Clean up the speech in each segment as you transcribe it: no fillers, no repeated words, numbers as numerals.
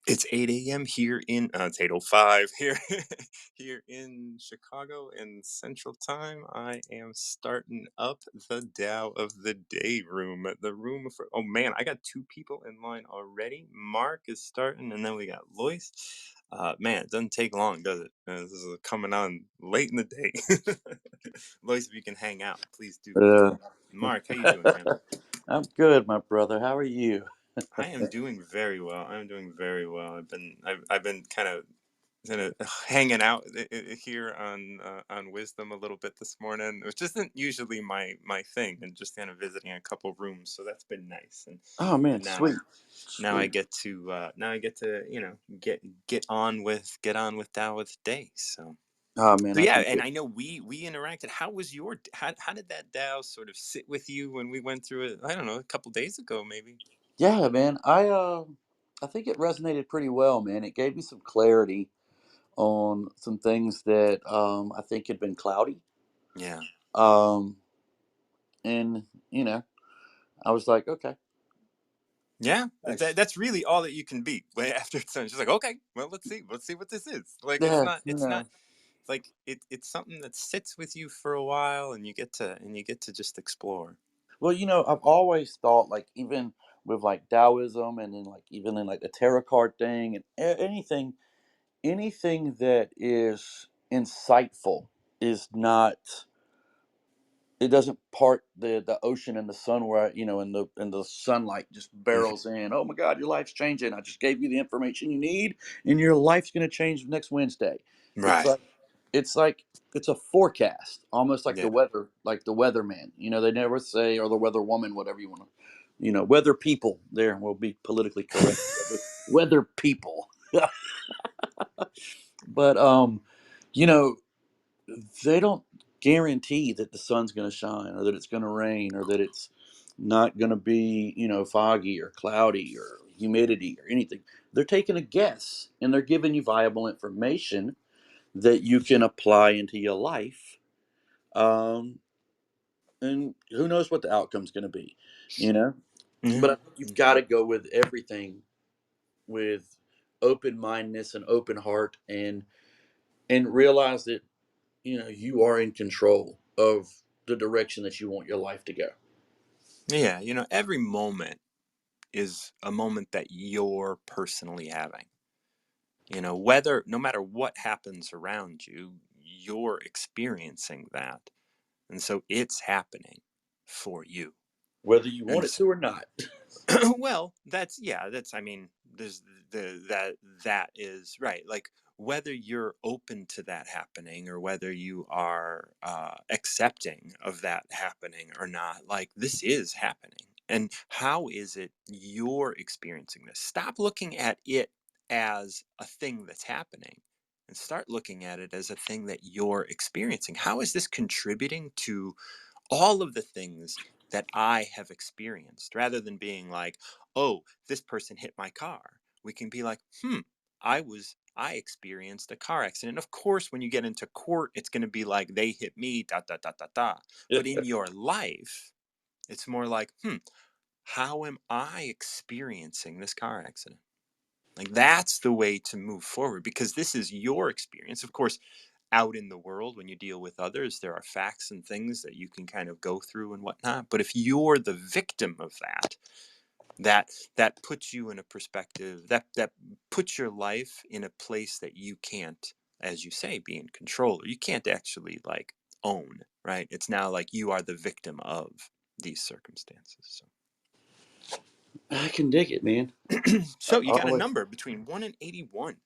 It's 8 a.m. here in it's 8:05 here here in Chicago in Central Time. I am starting up the Tao of the Day room. The room for oh man, I got two people in line already. Mark is starting, and then we got Lois. Man, it doesn't take long, does it? This is coming on late in the day. Lois, if you can hang out, please do. Uh, Mark, how you doing, man? I'm good, my brother. How are you? I am doing very well. I'm doing very well. I've been kind of hanging out here on Wisdom a little bit this morning, which isn't usually my thing, and just kind of visiting a couple rooms. So that's been nice. Oh man, And sweet, now I sweet. get to get on with Tao with Day. Oh man, So I yeah, can and get. I know we interacted. How was how did that Tao sort of sit with you when we went through it? I don't know, a couple days ago maybe. Yeah, man. I think it resonated pretty well, man. It gave me some clarity on some things that I think had been cloudy. Yeah. Um, and you know, I was like, okay, Yeah, nice. that's really all that you can be. Way after it's done, it's just like, okay, well, let's see what this is. Like, Yeah, it's yeah. not like it's something that sits with you for a while, and you get to just explore. Well, I've always thought like even with like Taoism and then like even in like the tarot card thing and anything that is insightful is not it doesn't part the ocean and the sun where and the sunlight just Mhm. barrels in. Oh my god, your life's changing. I just gave you the information you need and your life's going to change next Wednesday. It's Right. like it's like it's a forecast, almost like Yeah. the weather, like the weatherman. They never say, or the weather woman, whatever you want to, weather people. There will be politically correct. Weather people. But you know, they don't guarantee that the sun's going to shine or that it's going to rain or that it's not going to be, foggy or cloudy or humidity or anything. They're taking a guess and they're giving you viable information that you can apply into your life. Um, and who knows what the outcome's going to be, you know? Yeah. But I think you've got to go with everything with open mindedness and open heart and realize that you are in control of the direction that you want your life to go. Yeah. Every moment is a moment that you're personally having. Whether no matter what happens around you, you're experiencing that, and so it's happening for you. Whether you want And it to or not. well, that's I mean, there's that is right. Like whether you're open to that happening or whether you are accepting of that happening or not, like this is happening. And how is it you're experiencing this? Stop looking at it as a thing that's happening and start looking at it as a thing that you're experiencing. How is this contributing to all of the things that I have experienced rather than being like, oh, this person hit my car? We can be like, I experienced a car accident. Of course, when you get into court, it's going to be like they hit me, da da da da da. But in your life, it's more like, how am I experiencing this car accident? Like that's the way to move forward because this is your experience. Of course, out in the world when you deal with others, there are facts and things that you can kind of go through and whatnot. But if you're the victim of that that puts you in a perspective that puts your life in a place that you can't, as you say, be in control, or you can't actually like own, right? It's now like you are the victim of these circumstances. I can dig it, man. So you got a Always number between 1 and 81.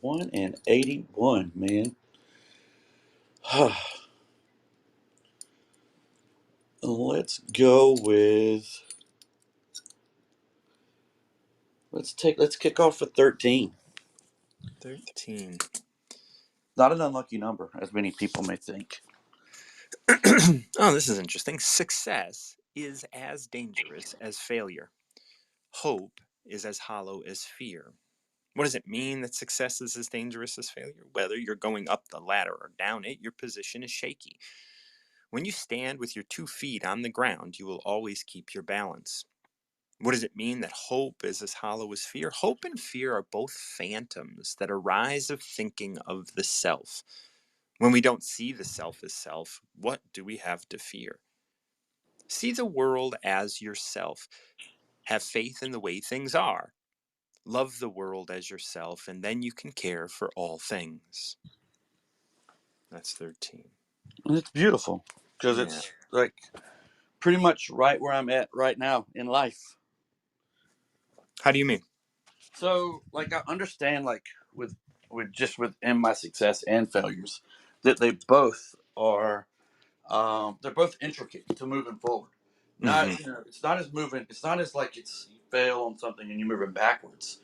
1 and 81, man. Let's go with let's kick off with 13. 13. Not an unlucky number, as many people may think. Oh, this is interesting. Success is as dangerous as failure. Hope is as hollow as fear. What does it mean that success is as dangerous as failure? Whether you're going up the ladder or down it, your position is shaky. When you stand with your 2 feet on the ground, you will always keep your balance. What does it mean that hope is as hollow as fear? Hope and fear are both phantoms that arise of thinking of the self. When we don't see the self as self, what do we have to fear? See the world as yourself. Have faith in the way things are. Love the world as yourself, and then you can care for all things. That's 13. And it's beautiful because Yeah. it's like pretty much right where I'm at right now in life. How do you mean? So like I understand like with just within my success and failures that they both are they're both intricate to moving forward. Hmm. Not it's not as moving. It's not as like it's you fail on something and you're moving backwards.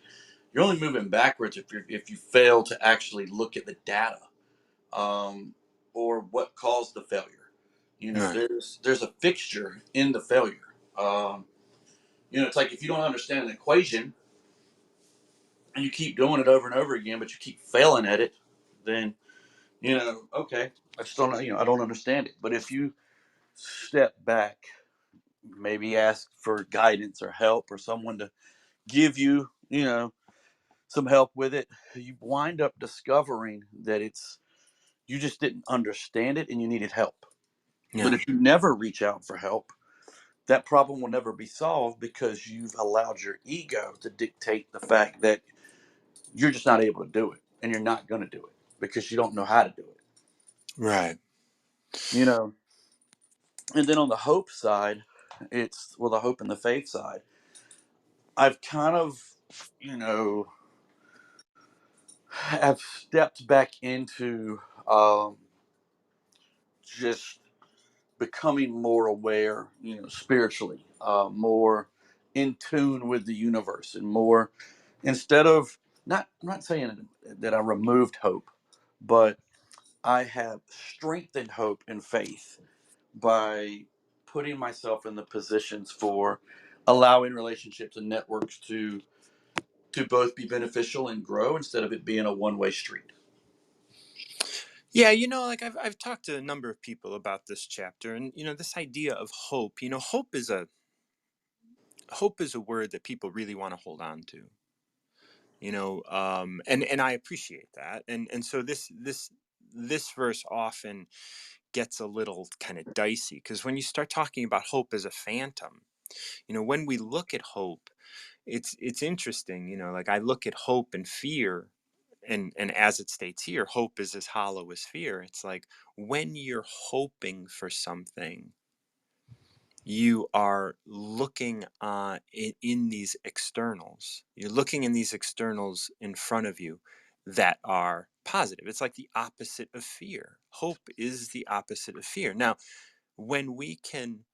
You're only moving backwards if you fail to actually look at the data um, or what caused the failure. Right. There's a fixture in the failure. It's like if you don't understand an equation and you keep doing it over and over again, but you keep failing at it, then okay, I just don't know. I don't understand it. But if you step back, maybe ask for guidance or help or someone to give you, some help with it, you wind up discovering that it's you just didn't understand it and you needed help. But Yeah. if you never reach out for help, that problem will never be solved because you've allowed your ego to dictate the fact that you're just not able to do it and you're not going to do it because you don't know how to do it. Right. You know, and then on the hope side, the hope and the faith side, I've kind of, you know, have stepped back into just becoming more aware, spiritually, more in tune with the universe, and more instead of not. I'm not saying that I removed hope, but I have strengthened hope and faith by putting myself in the positions for allowing relationships and networks to both be beneficial and grow instead of it being a one-way street. Yeah, like I've talked to a number of people about this chapter, and this idea of hope. Hope is a word that people really want to hold on to. And I appreciate that, and so this verse often gets a little kind of dicey because when you start talking about hope as a phantom, when we look at hope, it's interesting. Like I look at hope and fear, and as it states here, hope is as hollow as fear. It's like when you're hoping for something, you are looking in these externals. You're looking in these externals in front of you that are positive. It's like the opposite of fear. Hope is the opposite of fear. Now, when we can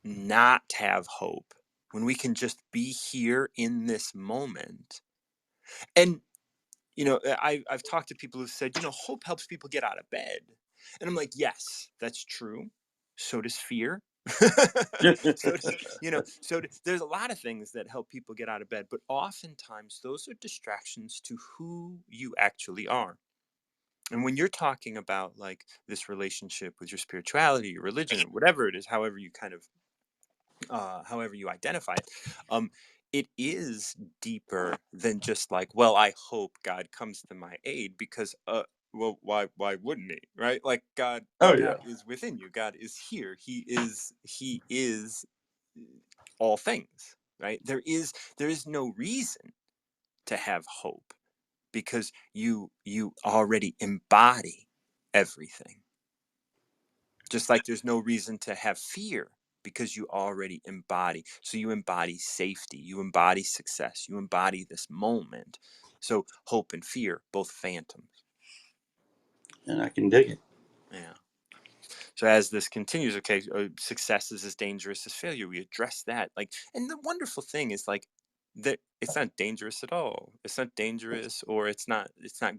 not have hope, when we can just be here in this moment, and I've talked to people who've said, hope helps people get out of bed. And I'm like, yes, that's true. So does fear. so does, there's a lot of things that help people get out of bed, but oftentimes those are distractions to who you actually are. And when you're talking about like this relationship with your spirituality, your religion, or whatever it is, however you identify it, um, it is deeper than just like, well, I hope God comes to my aid because, well, why wouldn't he, right? Like Oh God yeah. is within you. God is here. He is all things, right? There is no reason to have hope because you already embody everything. Just like there's no reason to have fear because you already embody. So you embody safety, you embody success, you embody this moment. So hope and fear, both phantoms. And I can dig it. Yeah. So as this continues, okay, success is as dangerous as failure. We address that, like, and the wonderful thing is like that it's not dangerous at all. It's not dangerous, or it's not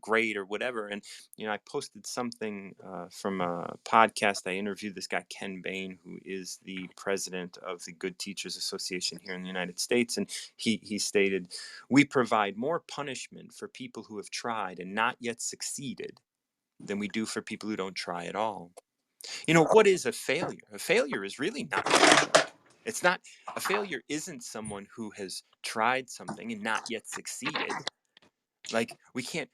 great, or whatever. And I posted something from a podcast. I interviewed this guy Ken Bain, who is the president of the Good Teachers Association here in the United States, and he stated, "We provide more punishment for people who have tried and not yet succeeded than we do for people who don't try at all." What is a failure? A failure is really not punishment. It's not a failure isn't someone who has tried something and not yet succeeded. Like we can't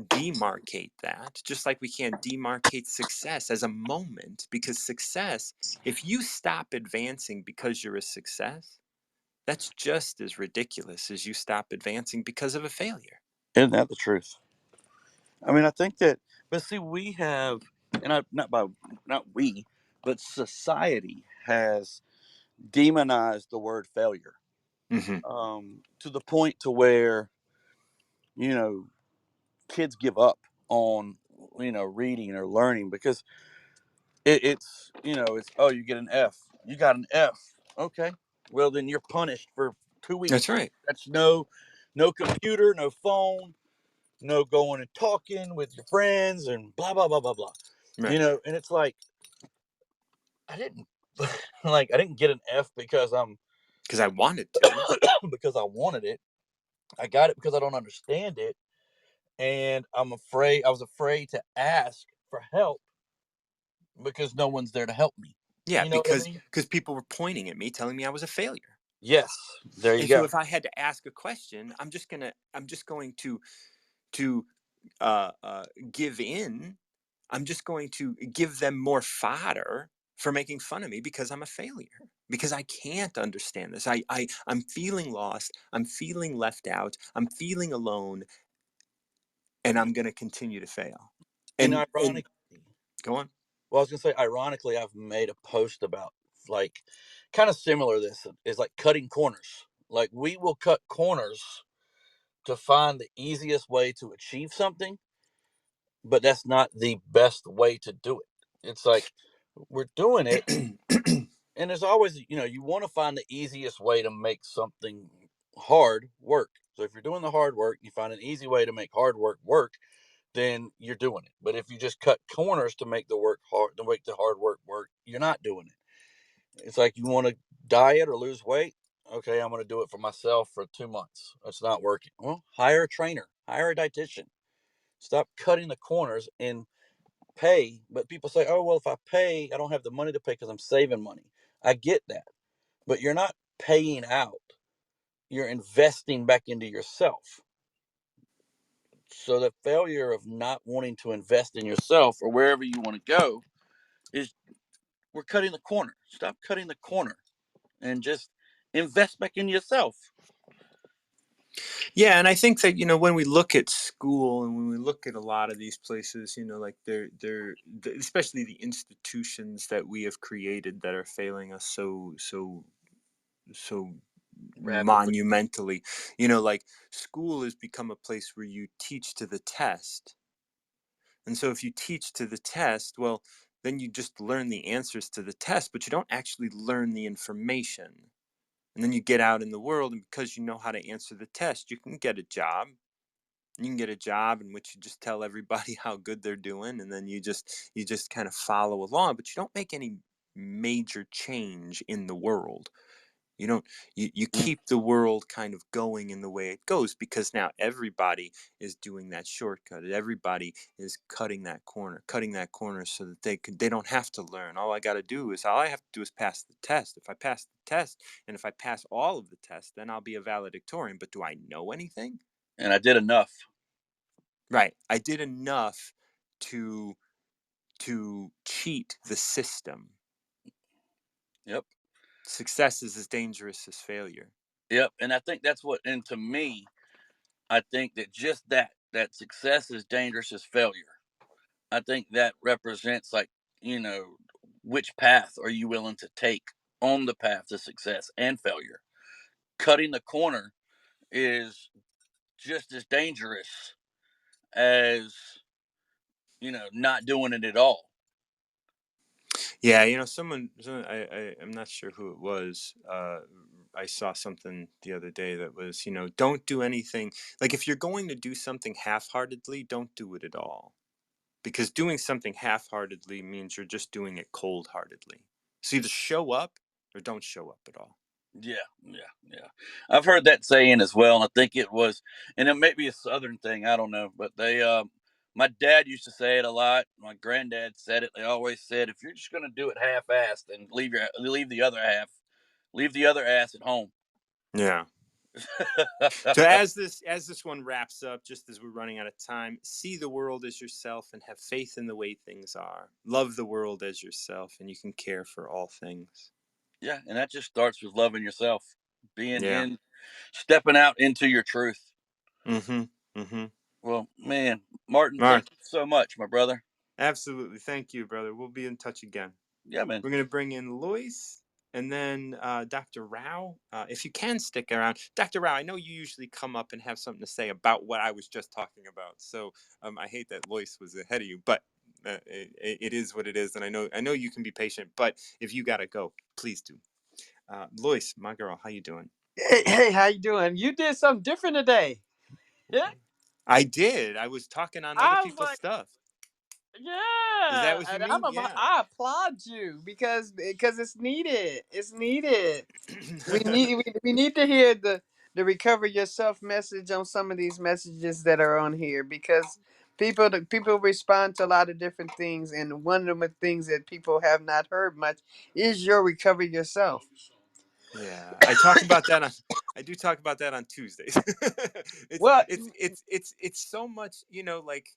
demarcate that, just like we can't demarcate success as a moment, because success, if you stop advancing because you're a success, that's just as ridiculous as you stop advancing because of a failure. Isn't that the truth? I mean, I think that, but see, we have, and I not we, but society has demonized the word failure, Hmm. to the point to where you know kids give up on reading or learning because it's it's, oh, you get an F, you got an F, okay, well then you're punished for 2 weeks That's straight. right. That's no computer, no phone, no going and talking with your friends and blah blah blah blah blah. Right. And it's like I didn't I didn't get an F because I'm Because I wanted to. because I wanted it. I got it because I don't understand it, and I was afraid to ask for help because no one's there to help me. Yeah, You know what I because mean? people were pointing at me telling me I was a failure. Yes. There you And so go. if I had to ask a question, I'm just going to uh, uh, give in. I'm just going to give them more fodder for making fun of me because I'm a failure. Because I can't understand this. I'm feeling lost. I'm feeling left out. I'm feeling alone, and I'm going to continue to fail. And And ironically, go on. well, I was gonna say, ironically, I've made a post about like kind of similar to this is like cutting corners. Like we will cut corners to find the easiest way to achieve something, but that's not the best way to do it. It's like we're doing it, and there's always, you want to find the easiest way to make something hard work. So if you're doing the hard work, you find an easy way to make hard work work, then you're doing it. But if you just cut corners to make the work hard, to make the hard work work, you're not doing it. It's like you want to diet or lose weight. Okay, I'm going to do it for myself for 2 months. It's not working. Well, hire a trainer, hire a dietitian. Stop cutting the corners and pay. But people say, oh, well, if I pay, I don't have the money to pay because I'm saving money. I get that. But you're not paying out, you're investing back into yourself. So the failure of not wanting to invest in yourself or wherever you want to go is we're cutting the corner. Stop cutting the corner and just invest back in yourself. Yeah, and I think that when we look at school and when we look at a lot of these places, like especially the institutions that we have created that are failing us so Rapidly. monumentally. Like school has become a place where you teach to the test. And so if you teach to the test, well, then you just learn the answers to the test, but you don't actually learn the information. And then you get out in the world, and because you know how to answer the test, you can get a job. You can get a job in which you just tell everybody how good they're doing, and then you just kind of follow along, but you don't make any major change in the world. You don't you Mm. keep the world kind of going in the way it goes, because now everybody is doing that shortcut. Everybody is cutting that corner so that they don't have to learn. All I have to do is pass the test. If I pass the test, and if I pass all of the tests, then I'll be a valedictorian. But do I know anything? And I did enough. Right. I did enough to cheat the system. Yep. Success is as dangerous as failure. Yep. And I think that's what, and to me, I think that just that success is dangerous as failure. I think that represents like, you know, which path are you willing to take on the path to success and failure? Cutting the corner is just as dangerous as, not doing it at all. Yeah, I'm not sure who it was. I saw something the other day that was, don't do anything. Like if you're going to do something half-heartedly, don't do it at all. Because doing something half-heartedly means you're just doing it cold-heartedly. So either show up or don't show up at all. Yeah, yeah, yeah. I've heard that saying as well, and I think it was, and it may be a Southern thing. I don't know, but my dad used to say it a lot. My granddad said it. They always said, if you're just going to do it half-assed and leave the other half, Leave the other ass at home. Yeah. So as this one wraps up, just as we're running out of time, see the world as yourself and have faith in the way things are. Love the world as yourself, and you can care for all things. Yeah, and that just starts with loving yourself, being Yeah. in, stepping out into your truth. Mm-hmm. Mm-hmm. Well, man, Martin, All right. thank you so much, my brother. Absolutely. Thank you, brother. We'll be in touch again. Yeah, man. We're going to bring in Lois and then Dr. Rao. If you can stick around. Dr. Rao, I know you usually come up and have something to say about what I was just talking about. So I hate that Lois was ahead of you, but it is what it is. And I know you can be patient, but if you got to go, please do. Lois, my girl, how you doing? Hey, how you doing? You did something different today. Yeah. I did. I was talking on other I was people's like, stuff. Is that yeah, what you and mean? Yeah. I applaud you because it's needed. It's needed. We need to hear the recover yourself message on some of these messages that are on here because people respond to a lot of different things, and one of the things that people have not heard much is your recover yourself. Yeah, I talk about that on. I do talk about that on Tuesdays. it's Well, it's so much, like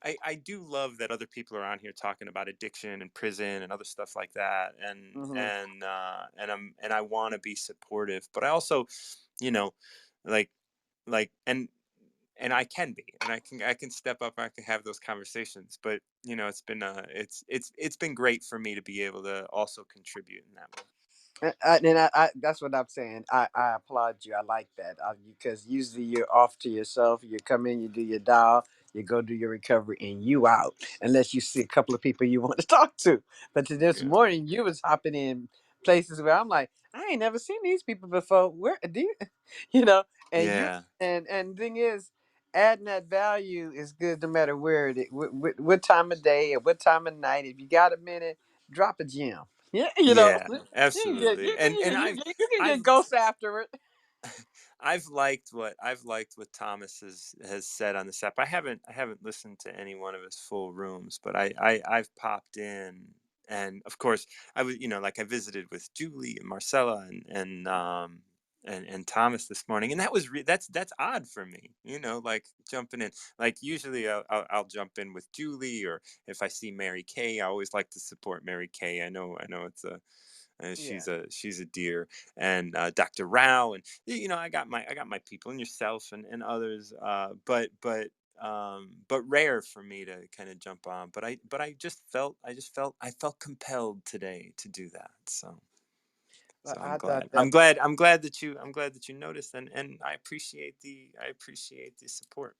I do love that other people are on here talking about addiction and prison and other stuff like that, mhm. and I want to be supportive, but I also, you know, like like and I can be, and I can step up. I can have those conversations, but it's been great for me to be able to also contribute in that way. That's what I'm saying. I applaud you. I like that because usually you're off to yourself. You come in, you do your dial, you go do your recovery, and you out. Unless you see a couple of people you want to talk to. But to this Yeah, morning, you was hopping in places where I'm like, I ain't never seen these people before. Where do you, you know? And you yeah, and thing is, adding that value is good no matter where it is, what time of day or what time of night. If you got a minute, drop a gem. Yeah, yeah, you can get absolutely. And you can I've get ghosts after it. I've liked what Thomas has said on this app. I haven't listened to any one of his full rooms, but I've popped in, and of course I was, like, I visited with Julie and Marcella and Thomas this morning, and that's odd for me, like jumping in. Like usually I'll jump in with Julie, or if I see Mary Kay, I always like to support Mary Kay. I know it's a Yeah. she's a dear, and Dr. Rao, and I got my people, and yourself, and others, but rare for me to kind of jump on. But I felt compelled today to do that. So I'm I glad. thought I'm that glad. I'm glad that you noticed, and I appreciate the support.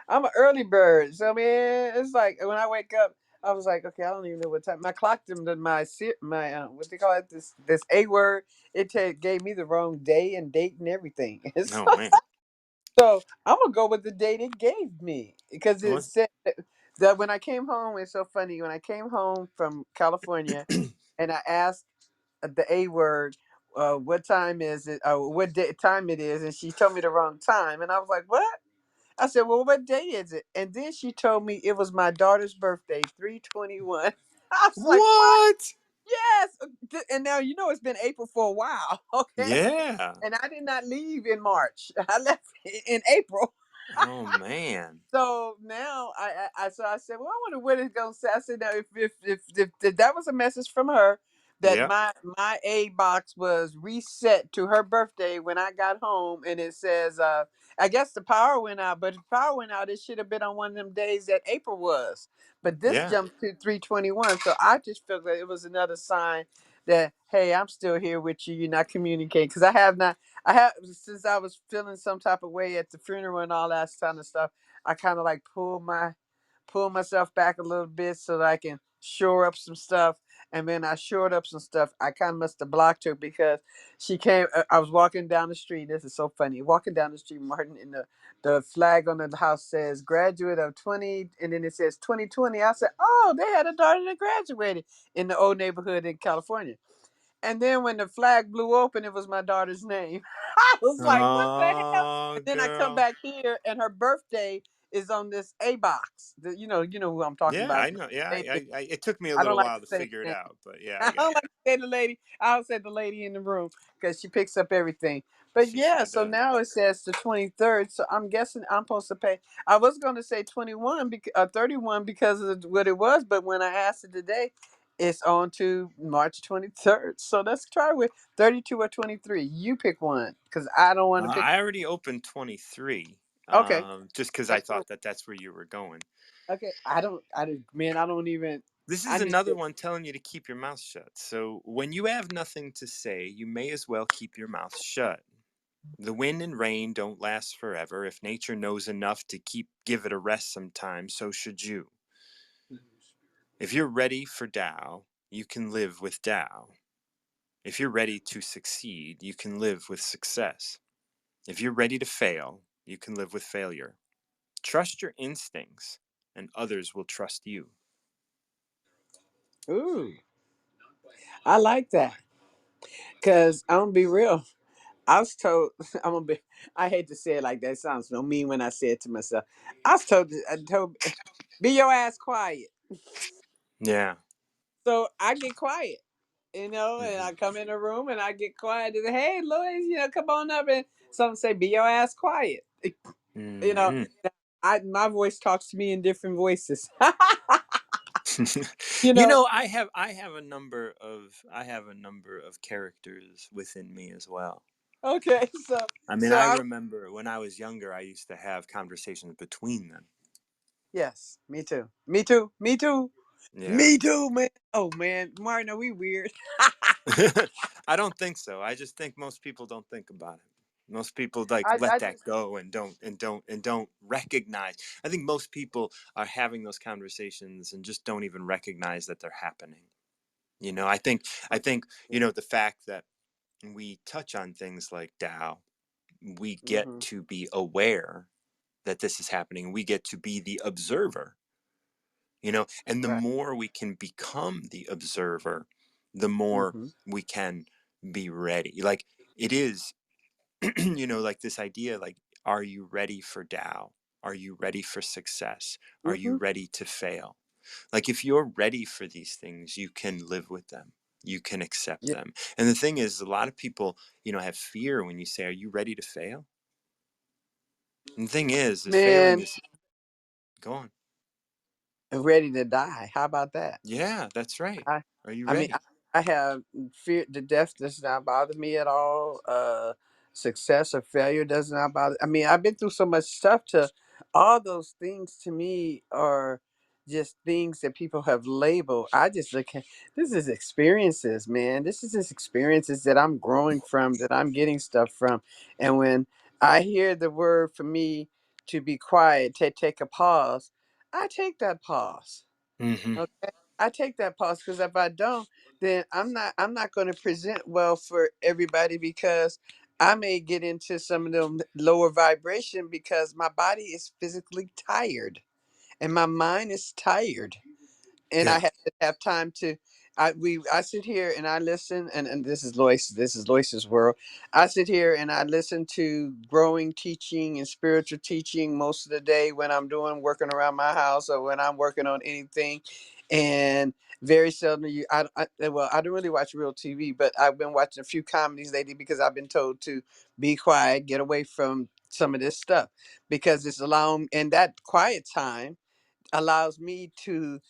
I'm an early bird. So man, it's like when I wake up, I was like, okay, I don't even know what time. My clock them to my what they call it this A word. Gave me the wrong day and date and everything. Oh man, So I'm gonna go with the date it gave me because it what? said that when I came home. It's so funny when I came home from California and I asked the A word, what time is it? Time it is? And she told me the wrong time, and I was like, what? I said, well, what day is it? And then she told me it was my daughter's birthday, 3/21. I was like, what? What? Yes. And now you know it's been April for a while, okay? Yeah. And I did not leave in March. I left in April. Oh man. So now I said, well, I wonder what it's gonna say. I said, now if that was a message from her that Yep. my A box was reset to her birthday when I got home, and it says, I guess the power went out, but if the power went out, it should have been on one of them days that April was. But this Yeah. jumped to 3/21, so I just felt that it was another sign that hey, I'm still here with you. You're not communicating because I have not. I have since I was feeling some type of way at the funeral and all that kind of stuff. I kind of like pull myself back a little bit so that I can shore up some stuff. And then I shored up some stuff. I kind of must have blocked her because she came. I was walking down the street. This is so funny. Walking down the street, Martin, and the flag on the house says graduate of 20, and then it says 2020. I said, oh, they had a daughter that graduated in the old neighborhood in California. And then when the flag blew open, it was my daughter's name. I was like, what the hell? Oh, And then I come girl. back here, and her birthday is on this A box. You know who I'm talking Yeah, about. I know. Yeah, Lady. it took me a I don't little like while to to say figure it the name. out, but yeah, I I got don't like to say the lady. I'll say the lady in the room because she picks up everything. But she yeah, sure so does. now it says the 23rd. So I'm guessing I'm supposed to pay. I was going to say 21 31 because of what it was, but when I asked it today, it's on to March 23rd. So let's try with 32 or 23. You pick one because I don't want to pick. I already opened 23, Okay, just because I that's cool. thought that that's where you were going. Okay, man, I don't even. This I is need another to. one telling you to keep your mouth shut. So when you have nothing to say, you may as well keep your mouth shut. The wind and rain don't last forever. If nature knows enough to give it a rest sometime, so should you. If you're ready for Tao, you can live with Tao. If you're ready to succeed, you can live with success. If you're ready to fail, you can live with failure. Trust your instincts, and others will trust you. Ooh, I like that because I'm gonna be real. I was told I'm gonna be. I hate to say it like that. It sounds so mean when I say it to myself. I was told. I told, be your ass quiet. Yeah. So I get quiet, and Hmm. I come in the room and I get quiet. And hey, Louis, come on up, and some say, be your ass quiet. You know, Hmm. my voice talks to me in different voices. you You know. know, I have a number of characters within me as well. Okay, I mean, so I I remember when I was younger, I used to have conversations between them. yes, me too, me too, me too, Yeah. me too, man. Oh man, Martin, are we weird? I don't think so. I just think most people don't think about it. Most people like let I that just go and don't recognize. I think most people are having those conversations and just don't even recognize that they're happening. I think the fact that we touch on things like Tao, we get hmm to be aware that this is happening. We get to be the observer, and the right. more we can become the observer, the more hmm we can be ready. Like it is, like this idea, like, are you ready for Tao? Are you ready for success? Are you hmm ready to fail? Like if you're ready for these things, you can live with them. You can accept Yeah, them. And the thing is, a lot of people, have fear when you say, "Are you ready to fail?" And the thing is failing man, is, go on. ready to die. How about that? Yeah, that's right. I, Are you I mean, ready? I have fear. The death does not bother me at all. Success or failure does not bother. I mean, I've been through so much stuff. To all those things to me are just things that people have labeled. I just look at this is experiences, man. This is just experiences that I'm growing from, that I'm getting stuff from. And when I hear the word for me to be quiet, to take a pause, I take that pause. Hmm. Okay. I take that pause because if I don't, then I'm not going to present well for everybody because I may get into some of them lower vibration because my body is physically tired and my mind is tired and I Yeah. have to have time to I sit here and I listen and this is Lois's world. I sit here and I listen to growing teaching and spiritual teaching most of the day when I'm doing working around my house or when I'm working on anything. And very seldom I don't really watch real TV, but I've been watching a few comedies lately because I've been told to be quiet, get away from some of this stuff because it's allowing and that quiet time allows me to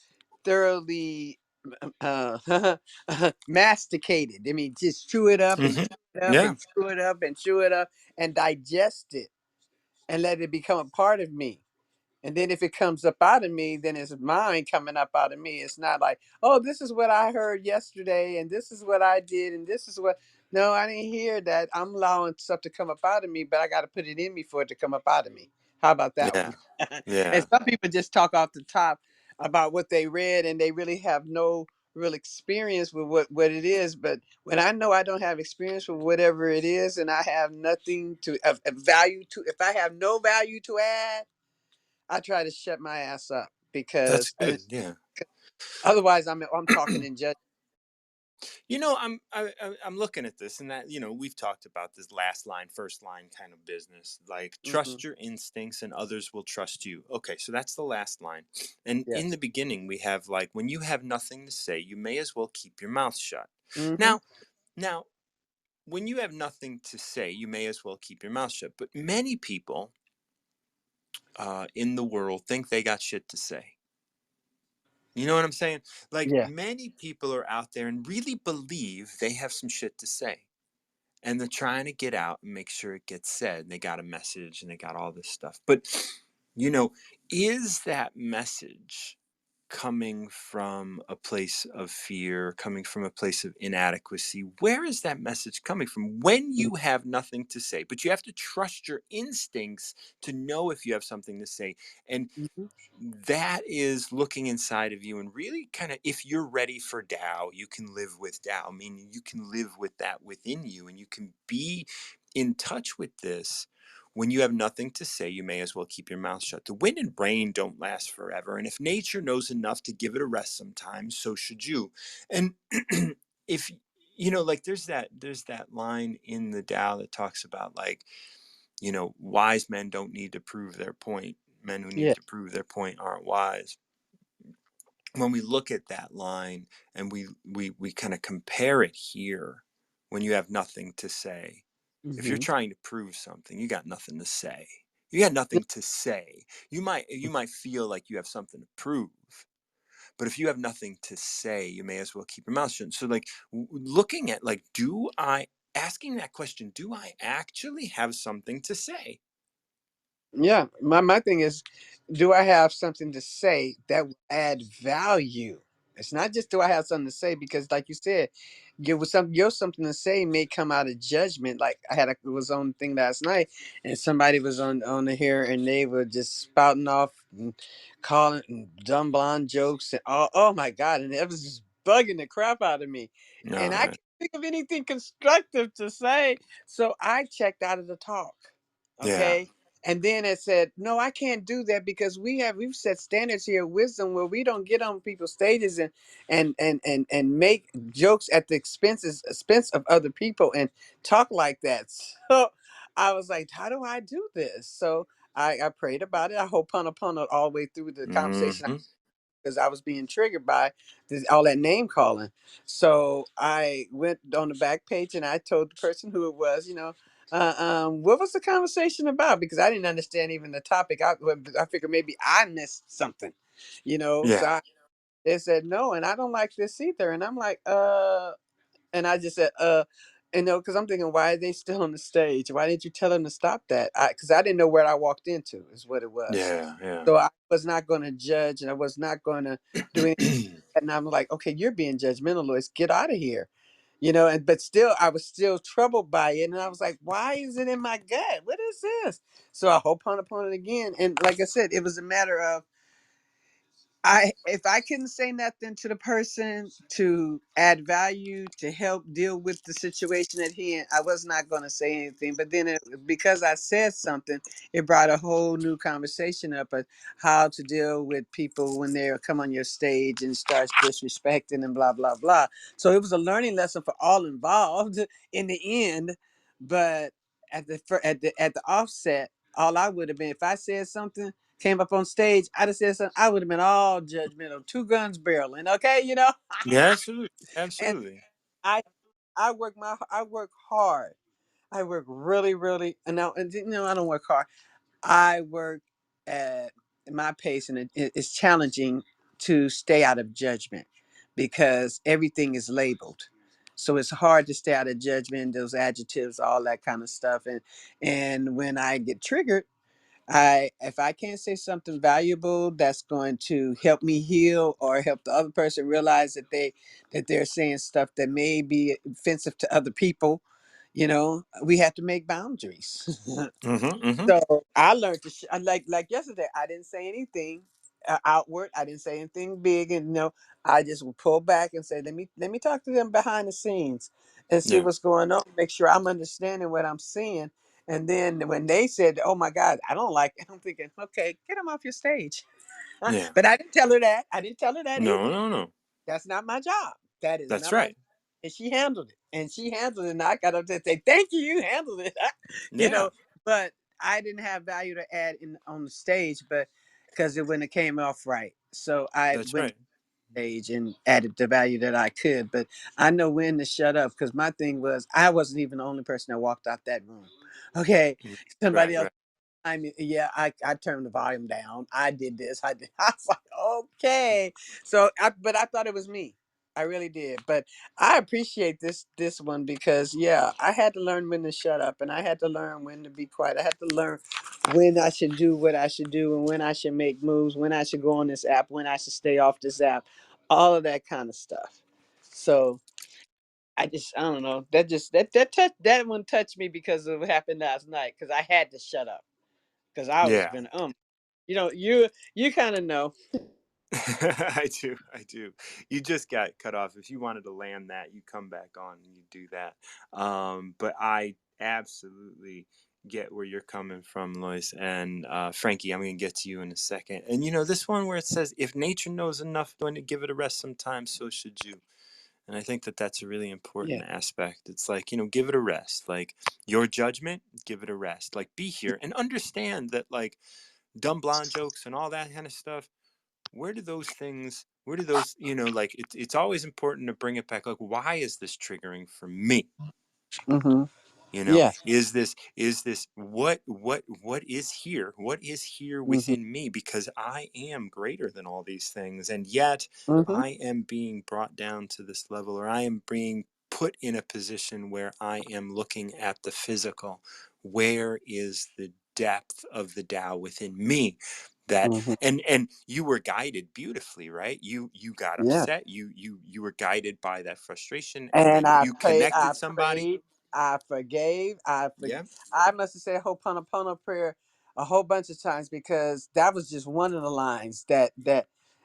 thoroughly uh, masticate it. I mean, just chew it up and Hmm. chew it up Yeah. and chew it up and chew it up and digest it and let it become a part of me. And then if it comes up out of me, then it's mine coming up out of me. It's not like, oh, this is what I heard yesterday and this is what I did and this is what. No, I didn't hear that. I'm allowing stuff to come up out of me, but I got to put it in me for it to come up out of me. How about that Yeah. one? And Yeah. some people just talk off the top about what they read and they really have no real experience with what it is. But when I know I don't have experience with whatever it is and I have nothing to of value to, if I have no value to add, I try to shut my ass up That's because good. Yeah. otherwise I'm talking in judgment. I'm looking at this, and that we've talked about this last line, first line kind of business. Like Hmm. trust your instincts, and others will trust you. Okay, so that's the last line. And in Yes. the beginning, we have like when you have nothing to say, you may as well keep your mouth shut. Hmm. Now, now, when you have nothing to say, you may as well keep your mouth shut. But many people in the world think they got shit to say. You know what I'm saying? Like Yeah. many people are out there and really believe they have some shit to say. And they're trying to get out and make sure it gets said. And they got a message and they got all this stuff. But, you know, is that message coming from a place of fear, coming from a place of inadequacy? Where is that message coming from when you have nothing to say? But you have to trust your instincts to know if you have something to say. And Hmm. that is looking inside of you and really kind of, if you're ready for Tao, you can live with Tao, meaning you can live with that within you and you can be in touch with this. When you have nothing to say, you may as well keep your mouth shut. The wind and rain don't last forever, and if nature knows enough to give it a rest sometimes, so should you. And if like there's that line in the Tao that talks about, like, wise men don't need to prove their point. Men who need Yeah. to prove their point aren't wise. When we look at that line and we kind of compare it here, when you have nothing to say, if you're Hmm. trying to prove something, you got nothing to say. You got nothing to say. You might feel like you have something to prove, but if you have nothing to say, you may as well keep your mouth shut. So, like, looking at, like, asking that question, do I actually have something to say? Yeah. My thing is, do I have something to say that will add value? It's not just do I have something to say, because like you said, your something to say may come out of judgment. Like it was on thing last night, and somebody was on the here, and they were just spouting off and calling and dumb blonde jokes, and oh my god, and it was just bugging the crap out of me, and All I right. can't think of anything constructive to say, so I checked out of the talk. Yeah. Okay. And then it said, no, I can't do that, because we've set standards here of wisdom where we don't get on people's stages and make jokes at the expense of other people and talk like that. So I was like, how do I do this? So I prayed about it. I hope upon it all the way through the conversation, Mm-hmm. because I was being triggered by all that name calling. So I went on the back page and I told the person who it was, what was the conversation about? Because I didn't understand even the topic. I figured maybe I missed something, So Yeah. they said no, and I don't like this either. And I'm like, and I just said, because I'm thinking, why are they still on the stage? Why didn't you tell them to stop that? Because I didn't know what I walked into, is what it was. Yeah. Yeah. So I was not going to judge, and I was not going to do anything. And I'm like, okay, you're being judgmental, Lois. Get out of here. And but still, I was still troubled by it. And I was like, why is it in my gut? What is this? So I hope upon it again. And like I said, it was a matter of, if I couldn't say nothing to the person to add value to help deal with the situation at hand, I was not going to say anything. But then because I said something, it brought a whole new conversation up of how to deal with people when they come on your stage and starts disrespecting and blah blah blah. So it was a learning lesson for all involved in the end. But at the offset, all I would have been, if I said something, came up on stage, I'd have said something, I would have been all judgmental, two guns barreling, okay, Yeah. Absolutely. and Absolutely. I I work hard. I work really, really, and now, and I don't work hard. I work at my pace, and it's challenging to stay out of judgment because everything is labeled. So it's hard to stay out of judgment, those adjectives, all that kind of stuff. And when I get triggered, if I can't say something valuable that's going to help me heal or help the other person realize that they're saying stuff that may be offensive to other people, we have to make boundaries. Mm-hmm. Mm-hmm. So I learned to like yesterday. I didn't say anything outward. I didn't say anything big, and I just would pull back and say, let me talk to them behind the scenes and see Yeah. what's going on. Make sure I'm understanding what I'm seeing. And then when they said, "Oh my God, I don't like it," I'm thinking, "Okay, get them off your stage." Yeah. But I didn't tell her that. I didn't tell her that No. either. No. No. That's not my job. That is That's not my. right. and she handled it. And she handled it. And I got up there and say, "Thank you, you handled it." you Yeah, know, but I didn't have value to add in on the stage, but because it wouldn't have came off right. So I that's went right. stage and added the value that I could. But I know when to shut up because my thing was I wasn't even the only person that walked out that room. Okay, Right, somebody else. right. I mean, yeah, I turned the volume down. I did this. I did. I was like, okay. So, but I thought it was me. I really did. But I appreciate this one because yeah, I had to learn when to shut up, and I had to learn when to be quiet. I had to learn when I should do what I should do, and when I should make moves, when I should go on this app, when I should stay off this app, all of that kind of stuff. So I don't know. That one touched me because of what happened last night. Because I had to shut up because I was Yeah. been you kind of know. I do. I do. You just got cut off. If you wanted to land that, you come back on and you do that. But I absolutely get where you're coming from, Lois. And Frankie, I'm going to get to you in a second. And this one where it says, if nature knows enough when to give it a rest sometimes, so should you. And I think that that's a really Yeah. important aspect. It's like, give it a rest. Like your judgment, give it a rest. Like be here and understand that, like, dumb blonde jokes and all that kind of stuff, where do those like it's always important to bring it back, like, why is this triggering for me? Mm-hmm. you know Yeah. is this what is here Mm-hmm. within me, because I am greater than all these things, and yet Mm-hmm. I am being brought down to this level, or I am being put in a position where I am looking at the physical. Where is the depth of the Tao within me? That Mm-hmm. and you were guided beautifully, right? You got Yeah. upset, you were guided by that frustration, and And then I you played, I connected somebody. prayed, I forgave, Yeah. I must have said a whole Ho'oponopono prayer a whole bunch of times because that was just one of the lines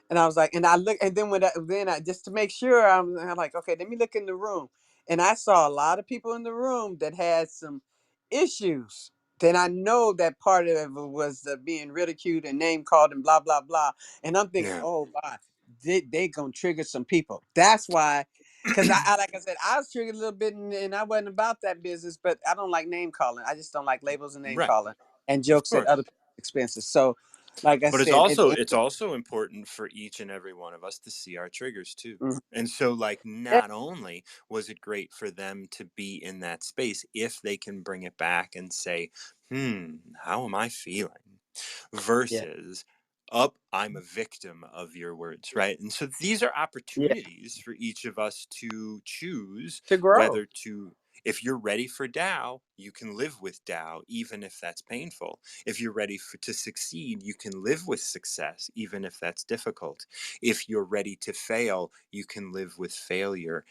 and I was like, and I look, and then then I just to make sure I'm like, okay, let me look in the room, and I saw a lot of people in the room that had some issues. Then I know that part of it was being ridiculed and name called and blah blah blah, and I'm thinking, Yeah. oh God, they gonna trigger some people. That's why. Because like I said, I was triggered a little bit, and I wasn't about that business. But I don't like name calling. I just don't like labels and name Right. calling and Of jokes at course. other people's expenses. So, like I But it's said, at also the it's also important for each and every one of us to see our triggers too. end, And so, like, yeah, not only was it great for them to be in that space, if they can bring it back and say, how am I feeling? yeah, Versus, up, I'm a victim of your words, right? And so these are yeah, opportunities for each of us to choose to grow. whether to, if you're ready for Tao, you can live with Tao, even if that's painful. If you're ready to succeed, you can live with success, even if that's difficult. If you're ready to fail, you can live with failure,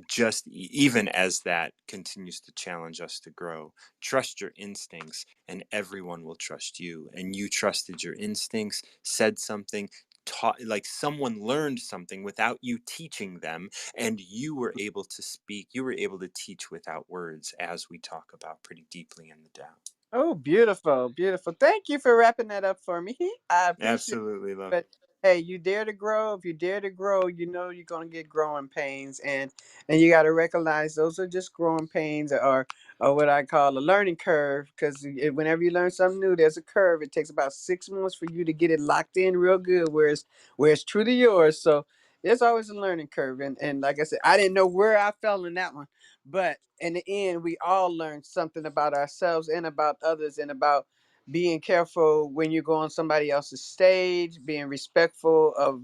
just even as that continues to challenge us to grow. Trust your instincts, and everyone will trust you. And you trusted your instincts, said something, taught, like someone learned something without you teaching them, and you were able to speak, you were able to teach without words, as we talk about pretty deeply in the Tao. Oh, beautiful, beautiful. Thank you for wrapping that up for me. I appreciate it. Absolutely, love. But hey, you dare to grow. If you dare to grow, you know you're gonna get growing pains, and you got to recognize those are just growing pains, or what I call a learning curve. Because whenever you learn something new, there's a curve. It takes about 6 months for you to get it locked in real good, where it's true to yours. So there's always a learning curve, and like I said, I didn't know where I fell in that one, but in the end, we all learned something about ourselves and about others, and about being careful when you go on somebody else's stage, being respectful of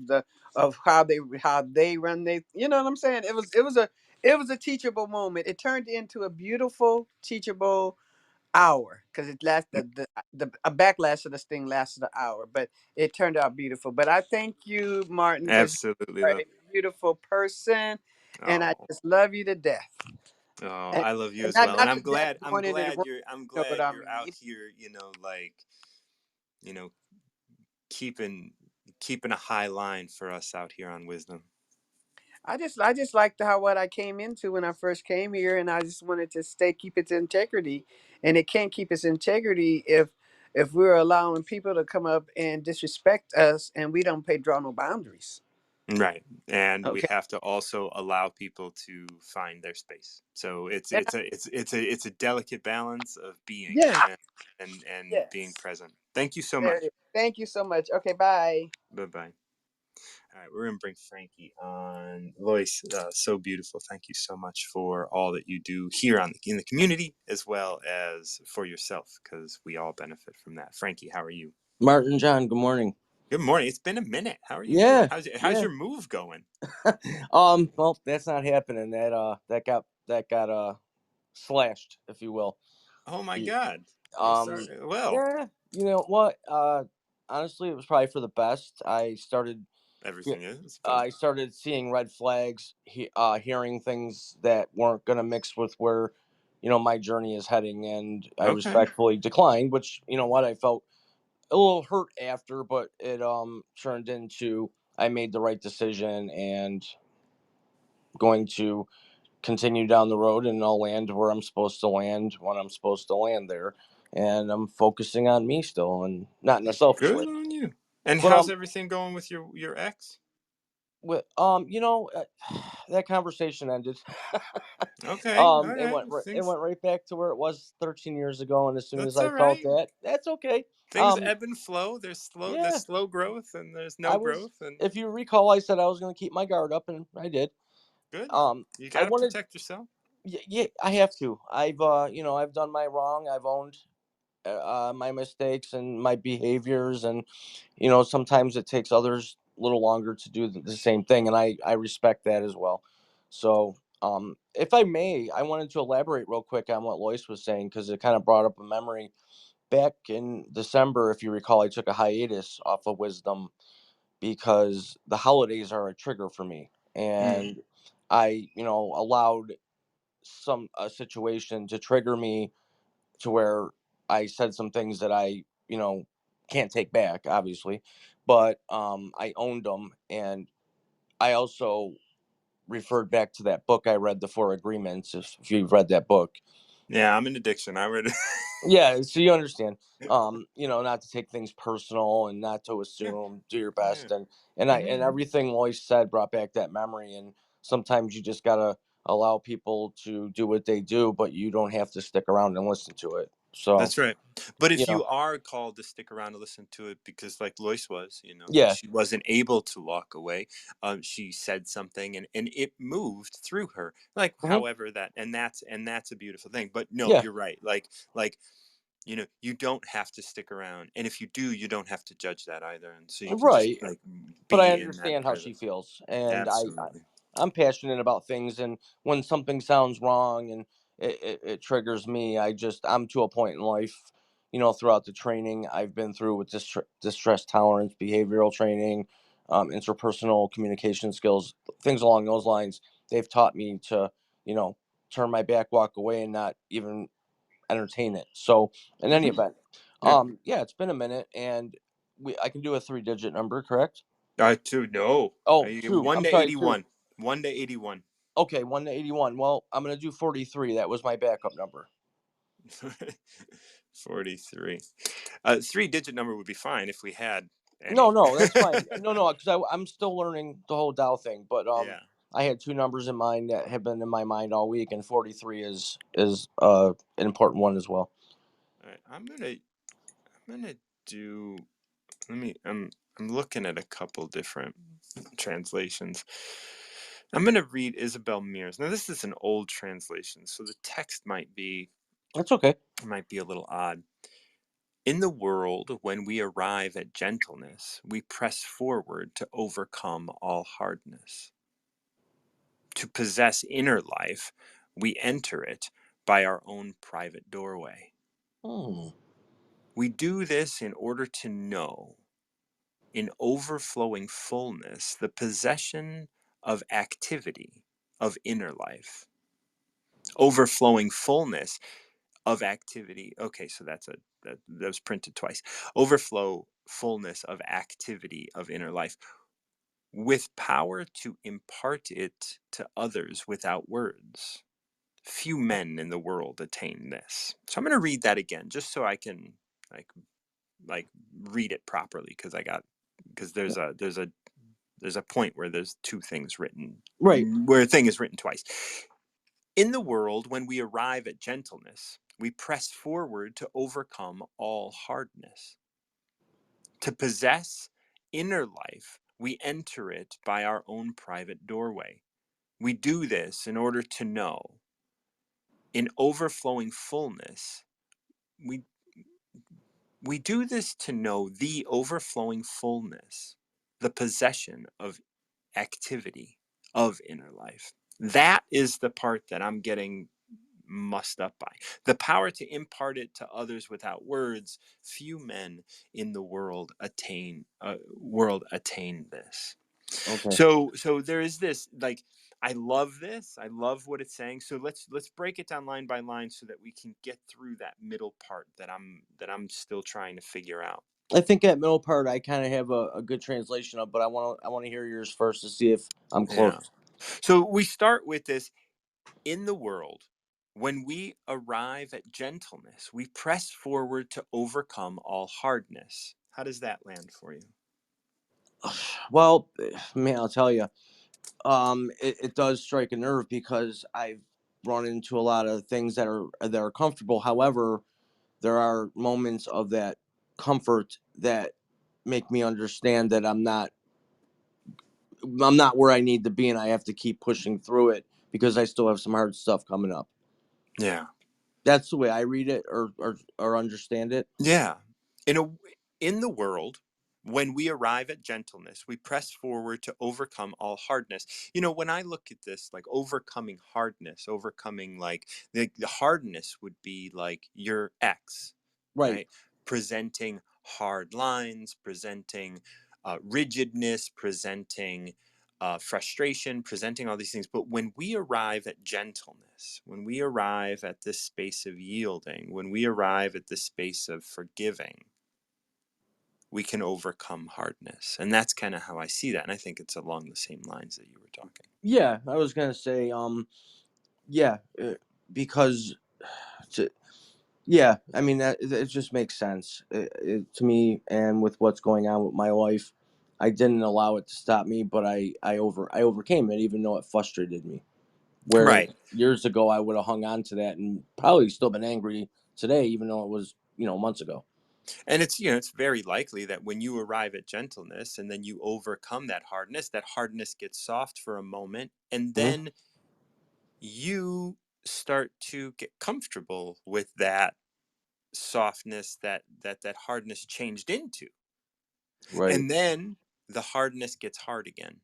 how they run they. You know what I'm saying? It was a teachable moment. It turned into a beautiful teachable hour because it lasted the a backlash of this thing lasted an hour, but it turned out beautiful. But I thank you, Martin, because Absolutely, you are love. a beautiful person, and I Oh. just love you to death. Oh, And, I love you and as not well. And not I'm the death glad I'm going into the glad room. you're I'm You know what glad I you're out mean? here, like, you know, keeping keeping a high line for us out here on wisdom. I just liked how what I came into when I first came here, and I just wanted to keep its integrity, and it can't keep its integrity if we're allowing people to come up and disrespect us, and we don't draw no boundaries. Right. And we Okay. have to also allow people to find their space. So Yeah. it's a delicate balance of being Yes. and being Yes. present. Thank you so There it much. is. Thank you so much. Okay. Bye. Bye bye. All right, we're gonna bring Frankie on. Lois, so beautiful. Thank you so much for all that you do here in the community, as well as for yourself, because we all benefit from that. Frankie, how are you? Martin John, good morning. Good morning. It's been a minute. How are you doing? Yeah, How's yeah. your move going? Well, that's not happening. That got slashed, if you will. Oh my Y- God. I'm Um, sorry. Well, yeah. You know what? Honestly, it was probably for the best. everything is, but I started seeing red flags, hearing things that weren't gonna mix with where, my journey is heading, and I okay. respectfully declined. Which, what, I felt a little hurt after, but it turned into I made the right decision and going to continue down the road, and I'll land where I'm supposed to land when I'm supposed to land there. And I'm focusing on me still, and not in a selfish way. Good on you. And But how's everything going with your ex? with that conversation ended. Okay. All It right. went it went right back to where it was 13 years ago, and as soon as That's I all felt right. that, that's okay. Things Um, ebb and flow. There's yeah, slow growth and there's no I was. growth and If you recall, I said I was going to keep my guard up, and I did. good. Um, You I got to wanted. protect yourself. Yeah, yeah, I have to. I've done my wrong. I've owned my mistakes and my behaviors, and sometimes it takes others a little longer to do the same thing, and I respect that as well. So, if I may, I wanted to elaborate real quick on what Lois was saying, because it kind of brought up a memory. Back in December, if you recall, I took a hiatus off of Wisdom because the holidays are a trigger for me, Mm. and I, allowed a situation to trigger me to where I said some things that I, can't take back, obviously, but I owned them, and I also referred back to that book I read, The Four Agreements. If you've read that book, Yeah, I'm in addiction. I read it. yeah, so you understand, not to take things personal and not to Yeah. assume, do your Yeah. best, and Hmm. everything Lois said brought back that memory, and sometimes you just gotta allow people to do what they do, but you don't have to stick around and listen to it. So, That's right. But you if know, you are called to stick around and listen to it, because like Lois was, yeah. she wasn't able to walk away. She said something and it moved through her. Like, Hmm. however that's a beautiful thing. But no, Yeah, you're right. Like you don't have to stick around, and if you do, you don't have to judge that either. And so you can just right. like But I be in that understand how she present. feels, and Absolutely. I'm passionate about things, and when something sounds wrong and it triggers me, I'm to a point in life, throughout the training I've been through with distress tolerance, behavioral training, interpersonal communication skills, things along those lines. They've taught me to, you know, turn my back, walk away, and not even entertain it. So, in any Hmm. event, Yeah. yeah, it's been a minute, and I can do a 3-digit number, correct? Two. No. Oh, You get two. one I'm to sorry, two. 81. 1 to 81. Okay, 1 to 81. Well, I'm gonna do 43. That was my backup number. 43. 3-digit number would be fine if we had No, any. no, that's fine. No, no, because I'm still learning the whole Dow thing. But Yeah. I had two numbers in mind that have been in my mind all week, and 43 is an important one as well. All right. I'm gonna do. Let me. I'm looking at a couple different translations. I'm gonna read Isabel Mears. Now this is an old translation, so the text That's okay. might be a little odd. In the world, when we arrive at gentleness, we press forward to overcome all hardness. To possess inner life, we enter it by our own private doorway. Hmm. We do this in order to know, in overflowing fullness, the possession of activity of inner life. Overflowing fullness of activity. Okay, so that was printed twice. Overflow fullness of activity of inner life with power to impart it to others without words. Few men in the world attain this. So I'm going to read that again just so I can like like read it properly because there's a There's a point where there's two things written, Right. where a thing is written twice. In the world, when we arrive at gentleness, we press forward to overcome all hardness. To possess inner life, we enter it by our own private doorway. We do this in order to know. In overflowing fullness, we we do this to know the overflowing fullness, the possession of activity of inner life. That is the part that I'm getting mussed up by. The power to impart it to others without words. Few men in the world attain this. Okay. So there is this, like, I love this. I love what it's saying. So let's break it down line by line so that we can get through that middle part that I'm still trying to figure out. I think that middle part I kind of have a good translation of, but I want to hear yours first to see if I'm Yeah. close. So we start with this: in the world, when we arrive at gentleness, we press forward to overcome all hardness. How does that land for you? Well, man, I'll tell you, it does strike a nerve because I've run into a lot of things that are comfortable. However, there are moments of that comfort that make me understand that I'm not where I need to be, and I have to keep pushing through it because I still have some hard stuff coming up. Yeah. That's the way I read it or understand it. Yeah. In a in the world, when we arrive at gentleness, we press forward to overcome all hardness. When I look at this, like overcoming hardness, overcoming, like, the hardness would be like your ex, Right, right? Presenting hard lines, presenting rigidness, presenting frustration, presenting all these things. But when we arrive at gentleness, when we arrive at this space of yielding, when we arrive at this space of forgiving, we can overcome hardness. And that's kind of how I see that. And I think it's along the same lines that you were talking. yeah, I was gonna say, yeah, because to, yeah, I mean that it just makes sense to me, and with what's going on with my life, I didn't allow it to stop me, but I overcame it, even though it frustrated me. Where Right. years ago I would have hung on to that and probably still been angry today, even though it was months ago. And it's very likely that when you arrive at gentleness and then you overcome that hardness gets soft for a moment, and Mhm. then you start to get comfortable with that softness, that hardness changed into. Right, And then the hardness gets hard again.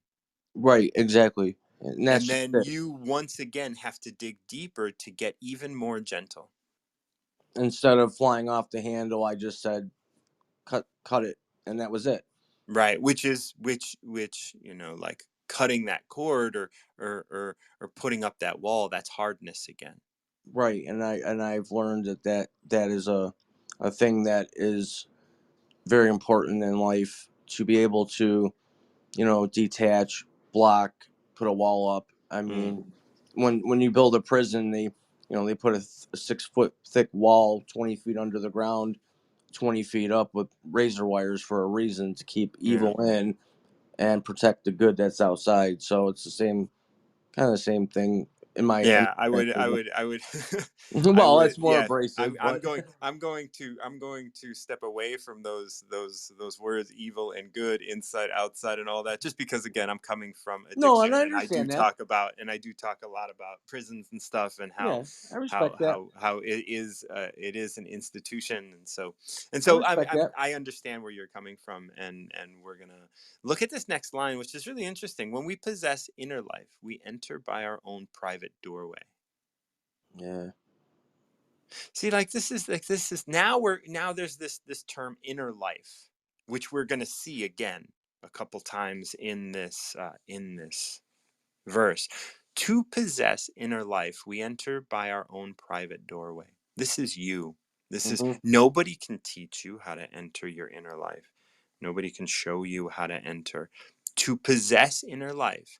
right, exactly, and that's And just then it. you once again have to dig deeper to get even more gentle. Instead of flying off the handle, I just said cut it, and that was it. Right. Which like cutting that cord, or putting up that wall, that's hardness again. Right, and I've learned that is a thing that is very important in life to be able to detach, block, put a wall up. I Mm, mean, when you build a prison, they put a 6 foot thick wall 20 feet under the ground, 20 feet up with razor wires for a reason to keep yeah. evil in and protect the good that's outside. So it's the same kind of the same thing in Yeah, I my would, I opinion. would, I would, I Well, would. it's more Yeah, I'm, abrasive, I'm but going, I'm going to step away from those words, evil and good, inside, outside, and all that, just because, again, I'm coming from no, and I addiction, and understand that. I do talk a lot about prisons and stuff, and how, Yeah, I how, respect that. how, how it is an institution, and so, I I'm, respect that. I understand where you're coming from, and we're gonna look at this next line, which is really interesting. When we possess inner life, we enter by our own private doorway. Yeah. See, like this is now there's this term inner life, which we're gonna see again a couple times in this verse. To possess inner life, we enter by our own private doorway. This is you. This is Hmm. Nobody can teach you how to enter your inner life. Nobody can show you how to enter. To possess inner life,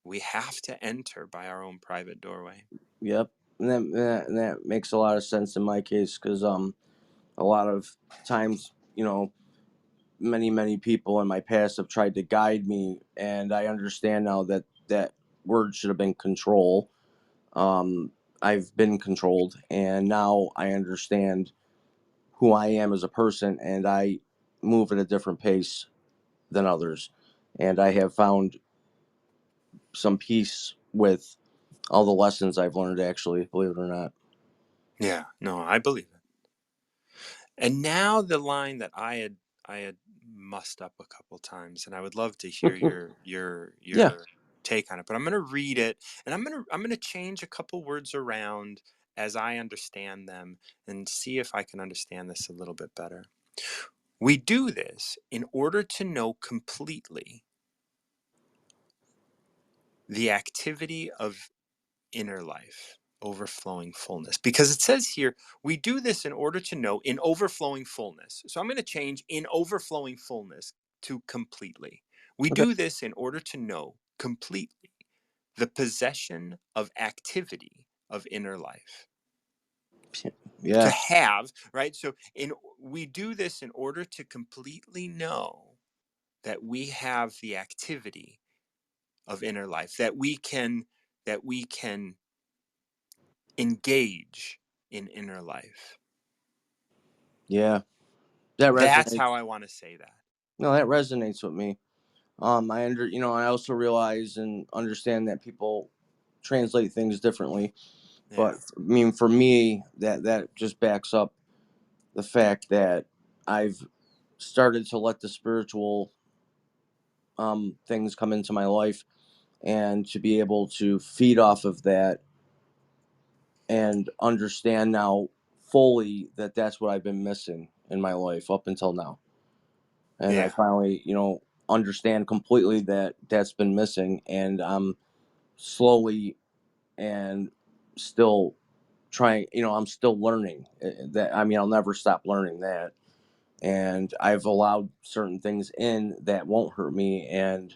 we have to enter by our own private doorway. Yep. And that makes a lot of sense in my case because a lot of times many people in my past have tried to guide me, and I understand now that that word should have been control. Um, I've been controlled, and now I understand who I am as a person, and I move at a different pace than others. And I have found some peace with all the lessons I've learned, actually, believe it or not. Yeah, no, I believe it. And now the line that I had mussed up a couple times, and I would love to hear your Yeah. your take on it. But I'm going to read it, and I'm going to change a couple words around as I understand them, and see if I can understand this a little bit better. We do this in order to know completely the activity of inner life, overflowing fullness. Because it says here, we do this in order to know in overflowing fullness. So I'm going to change in overflowing fullness to completely. We Okay. do this in order to know completely the possession of activity of inner life. To Yeah. have, right? So we do this in order to completely know that we have the activity of inner life, that we can engage in inner life. Yeah. That That's how resonates. I want to say that. No, that resonates with me. I also realize and understand that people translate things differently. But Yeah. I mean, for me, that just backs up the fact that I've started to let the spiritual things come into my life, and to be able to feed off of that and understand now fully that that's what I've been missing in my life up until now. And I Yeah. finally, understand completely that that's been missing, and I'm slowly and still trying. I'm still learning that. I mean, I'll never stop learning that, and I've allowed certain things in that won't hurt me, and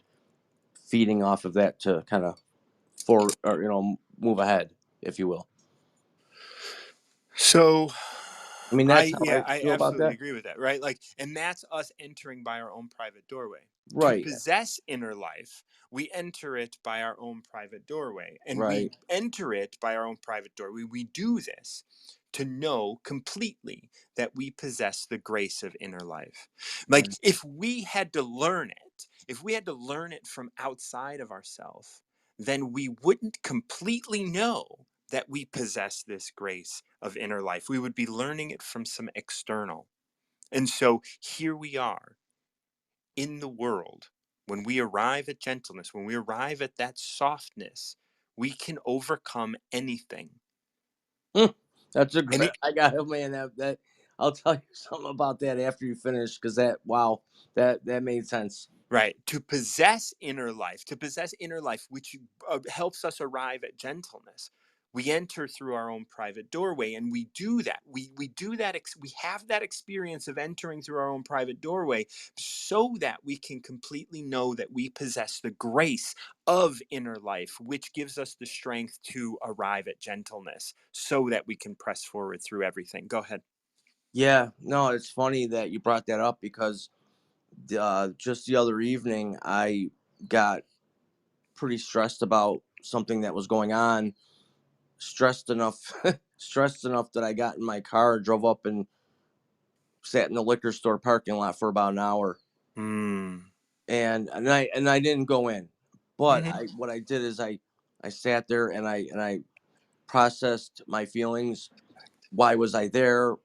feeding off of that to kind of move ahead, if you will. So I mean, I that's how yeah, I I feel about absolutely that. agree with that, right? Like, and that's us entering by our own private doorway. To Right. possess inner life, we enter it by our own private doorway. And we Right. enter it by our own private doorway. We do this to know completely that we possess the grace of inner life. Like, Right. if we had to learn it from outside of ourselves, then we wouldn't completely know that we possess this grace of inner life. We would be learning it from some external. And so here we are in the world. When we arrive at gentleness, when we arrive at that softness, we can overcome anything. Hmm. That's a And great. I got it, man. That I'll tell you something about that after you finish, because that wow, that made sense. right, to possess inner life, which helps us arrive at gentleness, we enter through our own private doorway. And we do that, we do that, we have that experience of entering through our own private doorway, so that we can completely know that we possess the grace of inner life, which gives us the strength to arrive at gentleness, so that we can press forward through everything. Go ahead. Yeah. No, it's funny that you brought that up, because just the other evening I got pretty stressed about something that was going on. Stressed enough, stressed enough that I got in my car, drove up, and sat in the liquor store parking lot for about an hour, Mm. and I didn't go in. But Hmm. I what I did is I sat there, and I processed my feelings. Why was I there?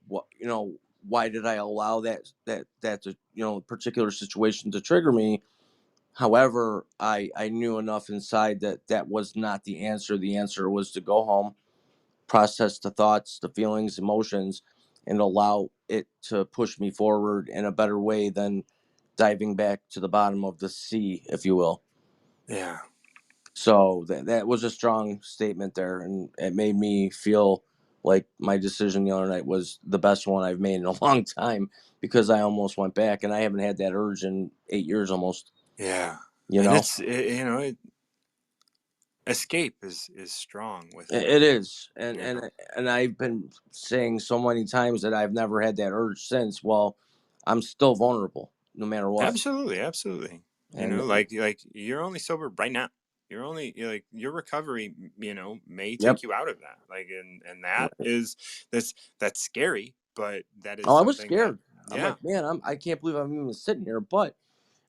Why did I allow that to, particular situation to trigger me? However, I knew enough inside that that was not the answer. The answer was to go home, process the thoughts, the feelings, emotions, and allow it to push me forward in a better way than diving back to the bottom of the sea, if you will. Yeah. So that was a strong statement there, and it made me feel like my decision the other night was the best one I've made in a long time, because I almost went back, and I haven't had that urge in 8 years almost. Yeah. You And know, escape is strong with it is, and you know and I've been saying so many times that I've never had that urge since. Well, I'm still vulnerable. no matter what. Absolutely, absolutely. You And know, like you're only sober right now. You're like your recovery, may yep, take you out of that. Like, and that right. is that's scary, but that is Oh, I was something that, scared. I'm yeah, like, man, I can't believe I'm even sitting here, but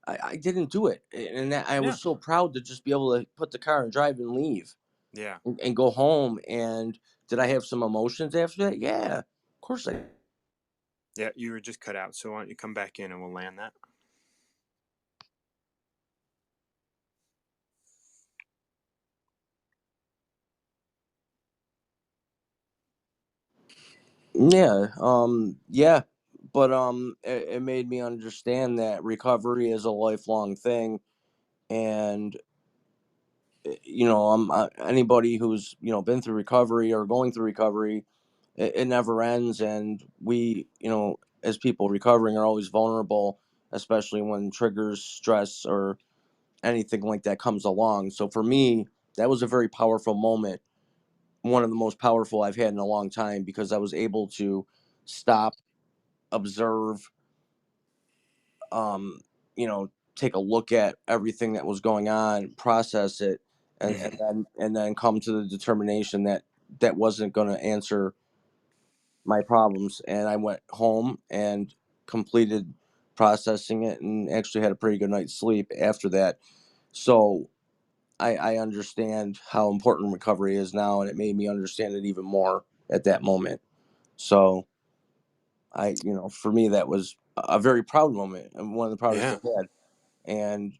I didn't do it, and that, I yeah, was so proud to just be able to put the car and drive and leave yeah, and go home. And did I have some emotions after that? Yeah, of course I. yeah. You were just cut out, so why don't you come back in and we'll land that. Yeah, yeah, but it made me understand that recovery is a lifelong thing, and anybody who's been through recovery or going through recovery, it never ends, and we, as people recovering, are always vulnerable, especially when triggers, stress, or anything like that comes along. So for me, that was a very powerful moment, one of the most powerful I've had in a long time, because I was able to stop, observe, um, take a look at everything that was going on, process it, Hmm. and then come to the determination that that wasn't going to answer my problems. And I went home and completed processing it, and actually had a pretty good night's sleep after that. So I understand how important recovery is now, and it made me understand it even more at that moment. So for me, that was a very proud moment, and one of the proudest Yeah, I've had. And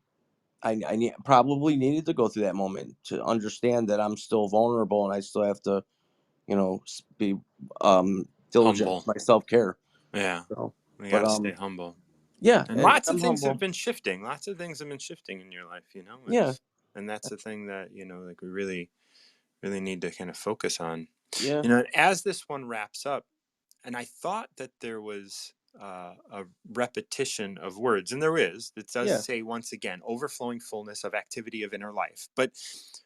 probably needed to go through that moment to understand that I'm still vulnerable, and I still have to, be diligent with humble. my self care. Yeah, So, we but got to stay humble. yeah, And and lots of I'm things have humble. been shifting. Lots of things have been shifting in your life. Yeah, And that's the thing that like we really need to kind of focus on. yeah, And as this one wraps up, and I thought that there was a repetition of words, and there is. It does yeah, say once again, overflowing fullness of activity of inner life. But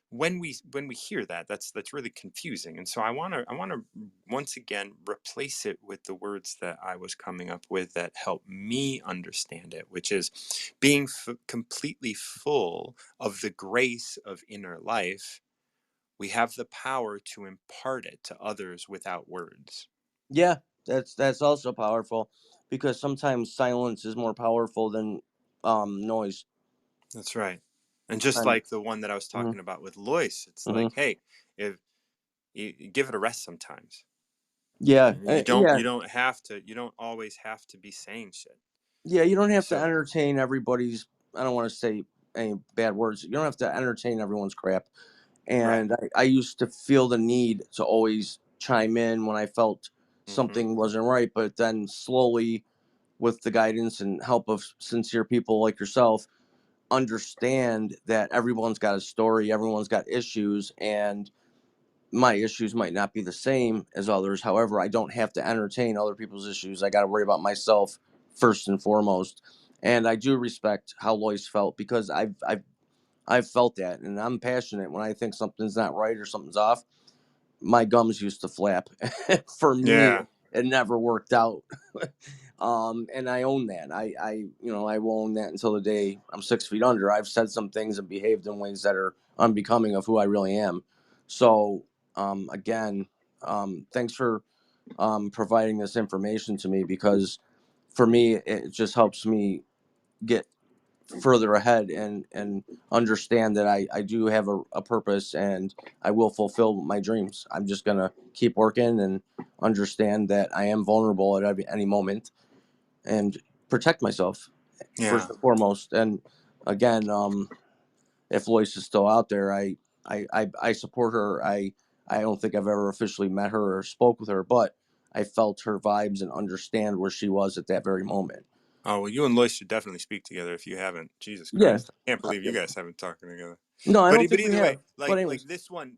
when we hear that, that's really confusing. And so I want to once again replace it with the words that I was coming up with that help me understand it, which is being completely full of the grace of inner life. We have the power to impart it to others without words. yeah. That's also powerful, because sometimes silence is more powerful than noise. That's right. And just And like the one that I was mhm, talking about with Lois, it's mhm. like, hey, if you give it a rest sometimes. Yeah, You don't yeah, you don't have to you don't always have to be saying shit. yeah. You don't have to So entertain everybody's. I don't want to say any bad words. You don't have to entertain everyone's crap. right. And I used to feel the need to always chime in when I felt Hmm. something wasn't right, but then slowly, with the guidance and help of sincere people like yourself, understand that everyone's got a story, everyone's got issues, and my issues might not be the same as others. However, I don't have to entertain other people's issues. I got to worry about myself first and foremost. And I do respect how Lois felt, because I've felt that, and I'm passionate. When I think something's not right or something's off, my gums used to flap. For me, Yeah. it never worked out. And I own that. I will own that until the day I'm 6 feet under. I've said some things and behaved in ways that are unbecoming of who I really am. So, again, thanks for providing this information to me, because for me, it just helps me get further ahead, and understand that I do have a purpose, and I will fulfill my dreams. I'm just gonna keep working and understand that I am vulnerable at any moment, and protect myself Yeah. first and foremost. And again, if Lois is still out there, I support her. I don't think I've ever officially met her or spoke with her, but I felt her vibes and understand where she was at that very moment. Oh well, you and Lois should definitely speak together if you haven't. Jesus Yeah. Christ, I can't believe you guys haven't talking together. No, I But don't but think we either way, have. But like anyways, this one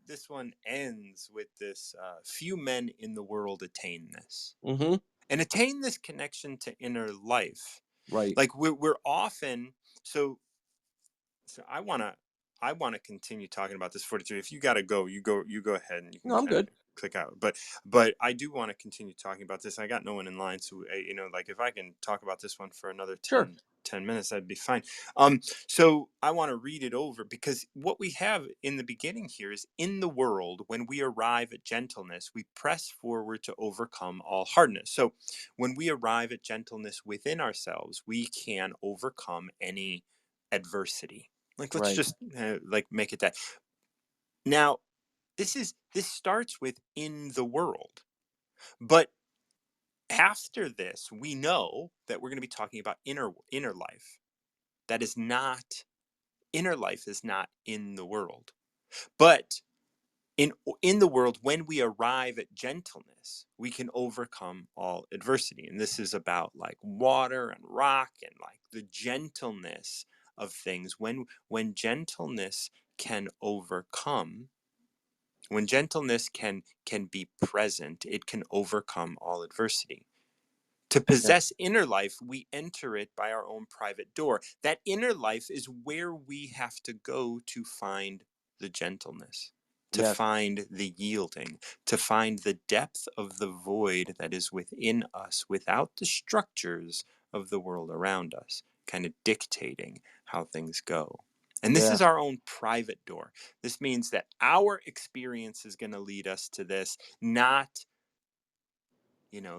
ends with this: few men in the world attain this, mm-hmm. and attain this connection to inner life. Right. Like we're often so so I wanna continue talking about this 43. If you gotta go, you go ahead and you can No, I'm kind of good. click out. But I do want to continue talking about this. I got no one in line, so like if I can talk about this one for another Sure. 10 minutes, that'd be fine. So I want to read it over, because what we have in the beginning here is, in the world, when we arrive at gentleness, we press forward to overcome all hardness. So when we arrive at gentleness within ourselves, we can overcome any adversity. Like, let's Right. just like make it that. Now, this starts with in the world. But after this, we know that we're going to be talking about inner life. That is not Inner life is not in the world. But in the world, when we arrive at gentleness, we can overcome all adversity. And this is about like water and rock and like the gentleness of things. When gentleness can overcome, when gentleness can be present, it can overcome all adversity. To Yeah. possess inner life, we enter it by our own private door. That inner life is where we have to go to find the gentleness, to Yes. find the yielding, to find the depth of the void that is within us, without the structures of the world around us kind of dictating how things go. And this Yeah. is our own private door. This means that our experience is going to lead us to this, not,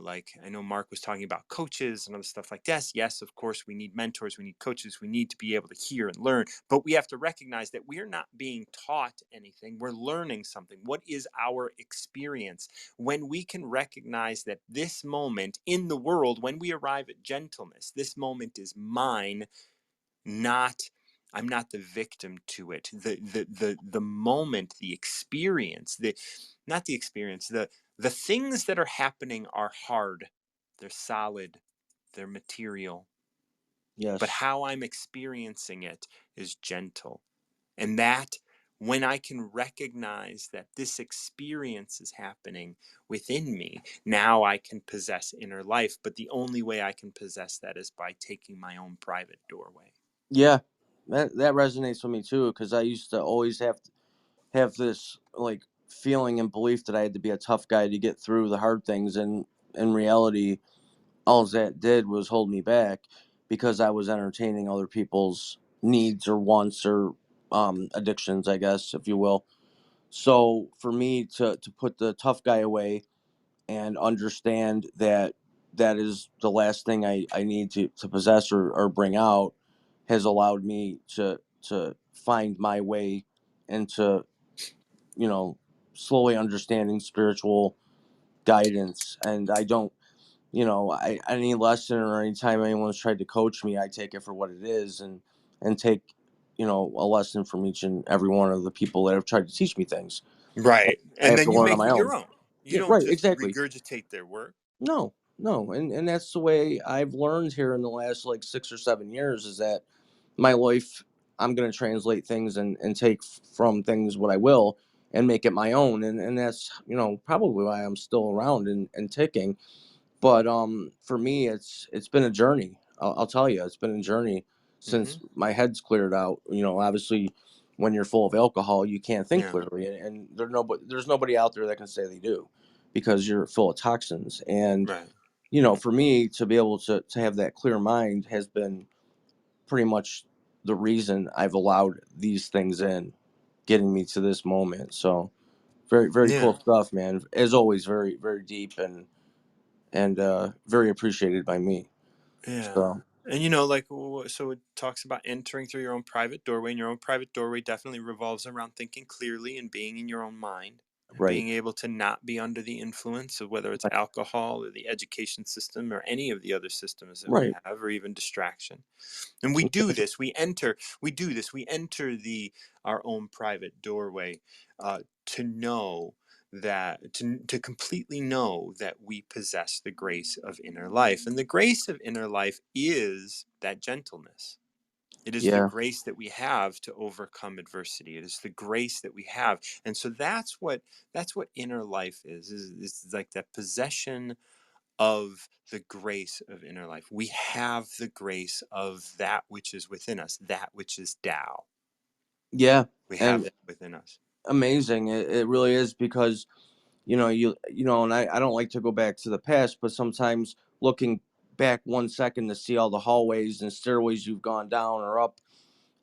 like I know Mark was talking about coaches and other stuff like this. Yes, of course, we need mentors, we need coaches, we need to be able to hear and learn, but we have to recognize that we're not being taught anything. We're learning something. What is our experience? When we can recognize that this moment in the world, when we arrive at gentleness, this moment is mine, not I'm not the victim to it. The moment, the experience, the not the experience, the things that are happening are hard. They're solid, they're material. But Yes. how I'm experiencing it is gentle. And that, when I can recognize that this experience is happening within me, now I can possess inner life. But the only way I can possess that is by taking my own private doorway. Yeah. That resonates with me too, because I used to always have this like feeling and belief that I had to be a tough guy to get through the hard things, and in reality, all that did was hold me back because I was entertaining other people's needs or wants or addictions, I guess, if you will. So for me to put the tough guy away and understand that that is the last thing I need to possess or bring out has allowed me to find my way into, you know, slowly understanding spiritual guidance. And I don't, any lesson or any time anyone's tried to coach me, I take it for what it is, and take, a lesson from each and every one of the people that have tried to teach me things. Right. I And have then to you learn on make my it own. your own. You Yeah, don't right, just exactly. regurgitate their work. No, no, and that's the way I've learned here in the last like 6 or 7 years, is that my life, I'm going to translate things and take from things what I will and make it my own, and that's, probably why I'm still around and ticking. But for me, it's been a journey. I'll tell you, it's been a journey Hmm. since my head's cleared out. Obviously, when you're full of alcohol, you can't think Yeah. clearly, and there's nobody out there that can say they do, because you're full of toxins. And Right. Right. for me to be able to have that clear mind has been pretty much the reason I've allowed these things in, getting me to this moment. So very, very Yeah. cool stuff, man. As always, very, very deep and very appreciated by me. Yeah. So And like, so it talks about entering through your own private doorway, and your own private doorway definitely revolves around thinking clearly and being in your own mind, and right, being able to not be under the influence of whether it's right, alcohol or the education system or any of the other systems that we right. have, or even distraction. And we enter the our own private doorway, to know that to completely know that we possess the grace of inner life. And the grace of inner life is that gentleness. It is the Yeah, grace that we have to overcome adversity. It is the grace that we have. And so that's what inner life is like that possession of the grace of inner life. We have the grace of that which is within us, that which is Tao. yeah, We have and that within us. amazing. It really is, because And I don't like to go back to the past, but sometimes looking back 1 second to see all the hallways and stairways you've gone down or up,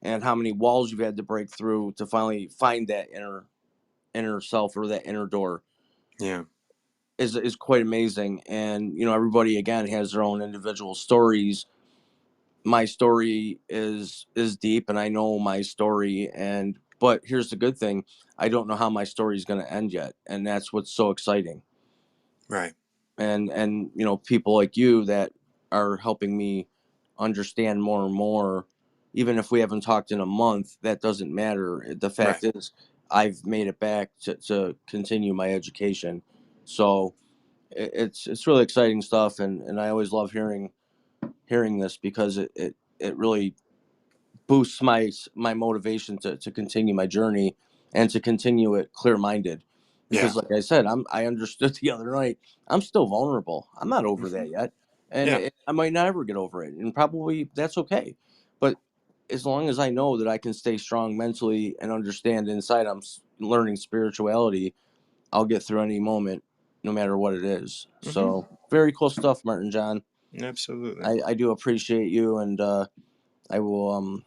and how many walls you've had to break through to finally find that inner self, or that inner door, Yeah. is quite amazing. And everybody again has their own individual stories. My story is deep, and I know my story, and but here's the good thing: I don't know how my story is going to end yet, and that's what's so exciting. Right. And people like you that are helping me understand more and more. Even if we haven't talked in a month, that doesn't matter. The Right. fact is, I've made it back to continue my education. So it's really exciting stuff, and I always love hearing this, because it really boosts my motivation to continue my journey, and to continue it clear minded. Yeah. Because like I said, I understood the other night, I'm still vulnerable. I'm not over Hmm. that yet, and Yeah. I might never get over it, and probably that's okay. But as long as I know that I can stay strong mentally and understand inside learning spirituality, I'll get through any moment, no matter what it is. Hmm. So very cool stuff, Martin John. Absolutely. I do appreciate you, and I will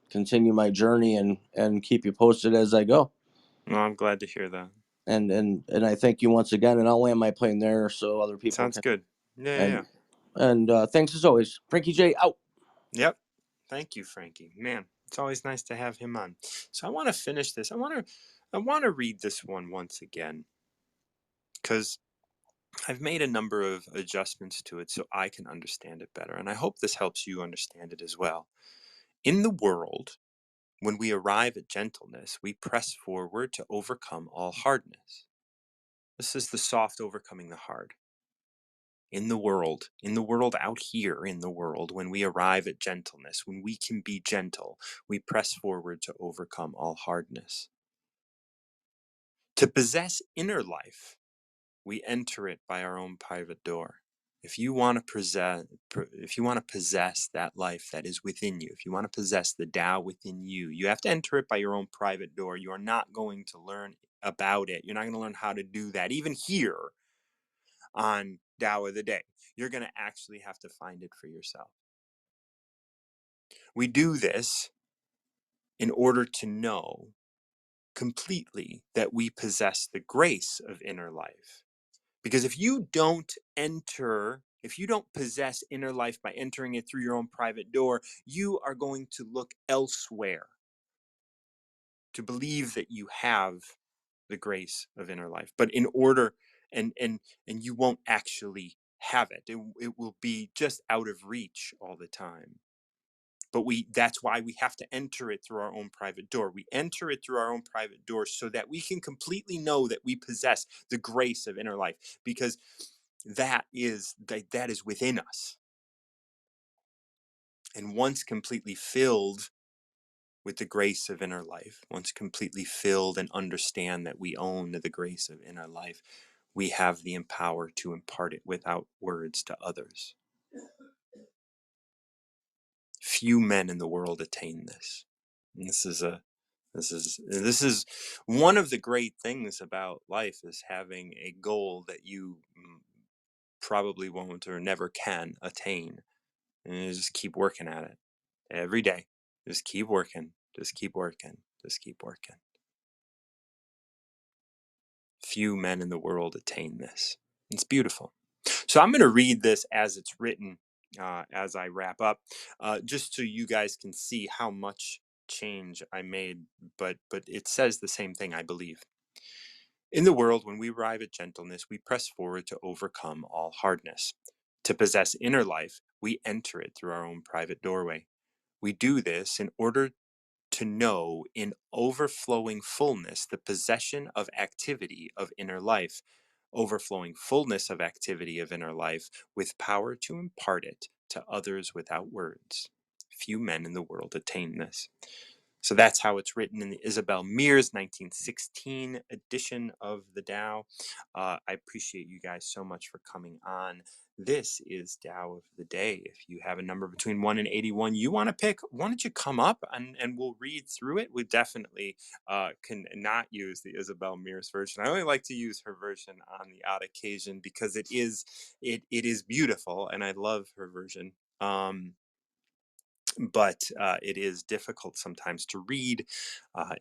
continue my journey, and keep you posted as I go. Well, I'm glad to hear that. And I thank you once again, and I'll land my plane there so other people Sounds can. good. Yeah. Yeah. And Yeah. thanks as always, Frankie J out. Yep. Thank you, Frankie. Man, it's always nice to have him on. So I want to finish this. I want to read this one once again, because I've made a number of adjustments to it so I can understand it better, and I hope this helps you understand it as well. In the world, when we arrive at gentleness, we press forward to overcome all hardness. This is the soft overcoming the hard. In the world out here in the world, when we arrive at gentleness, when we can be gentle, we press forward to overcome all hardness. To possess inner life, we enter it by our own private door. If you want to possess that life that is within you, if you want to possess the Tao within you, you have to enter it by your own private door. You are not going to learn about it. You're not going to learn how to do that, even here on Tao of the Day. You're going to actually have to find it for yourself. We do this in order to know completely that we possess the grace of inner life. Because if you don't possess inner life by entering it through your own private door, you are going to look elsewhere to believe that you have the grace of inner life. But in order, and you won't actually have it. It will be just out of reach all the time. But that's why we have to enter it through our own private door. We enter it through our own private door so that we can completely know that we possess the grace of inner life, because that is within us. And once completely filled with the grace of inner life, once completely filled and understand that we own the grace of inner life, we have the power to impart it without words to others. Few men in the world attain this. And this is one of the great things about life, is having a goal that you probably won't or never can attain, and you just keep working at it every day. Just keep working. Just keep working. Just keep working. Few men in the world attain this. It's beautiful. So I'm going to read this as it's written, as I wrap up, just so you guys can see how much change I made. But it says the same thing, I believe. In the world, when we arrive at gentleness, we press forward to overcome all hardness. To possess inner life, we enter it through our own private doorway. We do this in order to know in overflowing fullness the possession of activity of inner life, overflowing fullness of activity of inner life, with power to impart it to others without words. Few men in the world attain this. So that's how it's written in the Isabel Mears 1916 edition of the Tao. I appreciate you guys so much for coming on. This is Tao of the Day. If you have a number between 1 and 81 you want to pick, why don't you come up and we'll read through it. We definitely can not use the Isabel Mears version. I only like to use her version on the odd occasion because it is beautiful and I love her version. But it is difficult sometimes to read.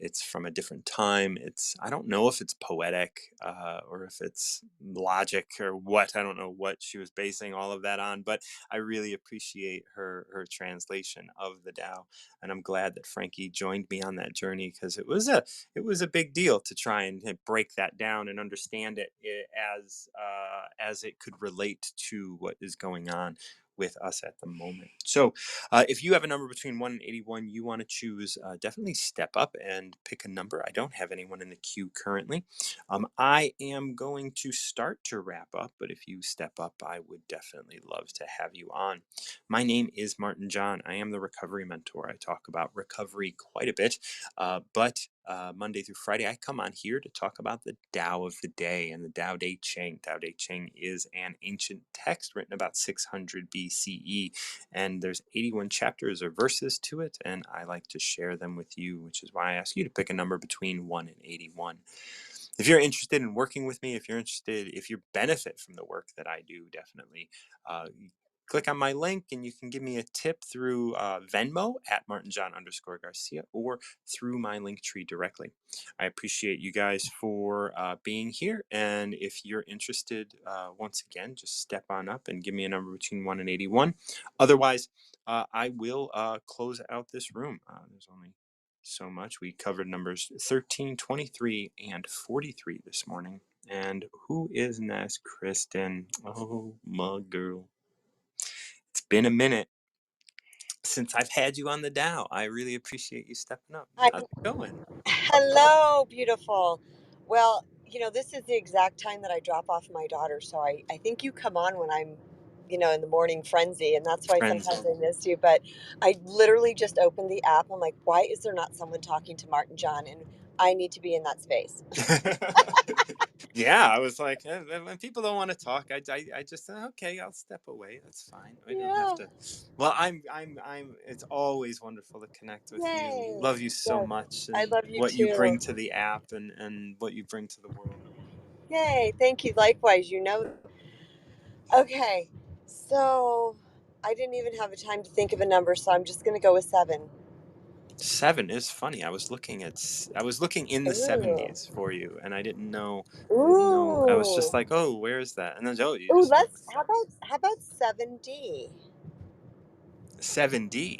It's from a different time. I don't know if it's poetic or if it's logic or what. I don't know what she was basing all of that on, but I really appreciate her translation of the Tao, and I'm glad that Frankie joined me on that journey because it was a big deal to try and break that down and understand it as it could relate to what is going on with us at the moment. So if you have a number between 1 and 81 you want to choose, definitely step up and pick a number. I don't have anyone in the queue currently. I am going to start to wrap up, but if you step up, I would definitely love to have you on. My name is Martin John. I am the recovery mentor. I talk about recovery quite a bit, but Monday through Friday, I come on here to talk about the Tao of the Day and the Tao Te Ching. Tao Te Ching is an ancient text written about 600 BCE, and there's 81 chapters or verses to it, and I like to share them with you, which is why I ask you to pick a number between 1 and 81. If you're interested in working with me, if you benefit from the work that I do, definitely click on my link and you can give me a tip through Venmo at martinjohn_Garcia or through my link tree directly. I appreciate you guys for being here. And if you're interested, once again, just step on up and give me a number between 1 and 81. Otherwise, I will close out this room. There's only so much. We covered numbers 13, 23, and 43 this morning. And who is next? Kristen. Oh, my girl. It's been a minute since I've had you on the Dow. I really appreciate you stepping up. Hi. How's it going? Hello, beautiful. Well, this is the exact time that I drop off my daughter. So I think you come on when I'm, in the morning frenzy. And that's why Frenzy. sometimes I miss you. But I literally just opened the app. I'm like, why is there not someone talking to Martin John? And I need to be in that space. Yeah, I was like, when people don't want to talk, I just said, okay, I'll step away. That's fine. We don't have Yeah. to. Well, it's always wonderful to connect with you. Yay. Love you so Yes. much I and love you what you too. bring to the app and what you bring to the world. Yay. Thank you. Likewise, Okay. So I didn't even have a time to think of a number. So I'm just going to go with 7. 7 is funny. I was looking in the Ooh. 70s for you, and I didn't know. I was just Ooh. like, oh, where is that? And then you Ooh, just went let's with how 7. about how about 7D? 7D.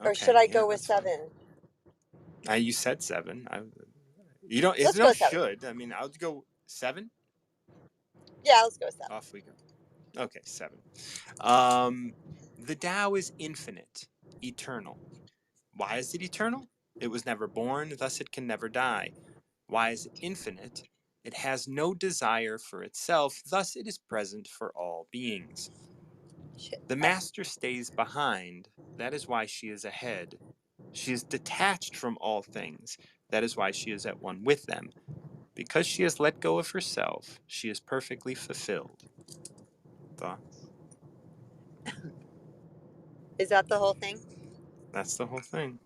Or should Okay, I yeah, go with that's fine. 7? You said 7. You don't. It's Let's no go with 7. should. I mean, I'll go 7. Yeah, let's go with 7. Off we go. Okay, 7. Um, the Tao is infinite, eternal. Why is it eternal? It was never born, thus it can never die. Why is it infinite? It has no desire for itself, thus it is present for all beings. Shit. The master stays behind, that is why she is ahead. She is detached from all things, that is why she is at one with them. Because she has let go of herself, she is perfectly fulfilled. Thoughts? Is that the whole thing? That's the whole thing.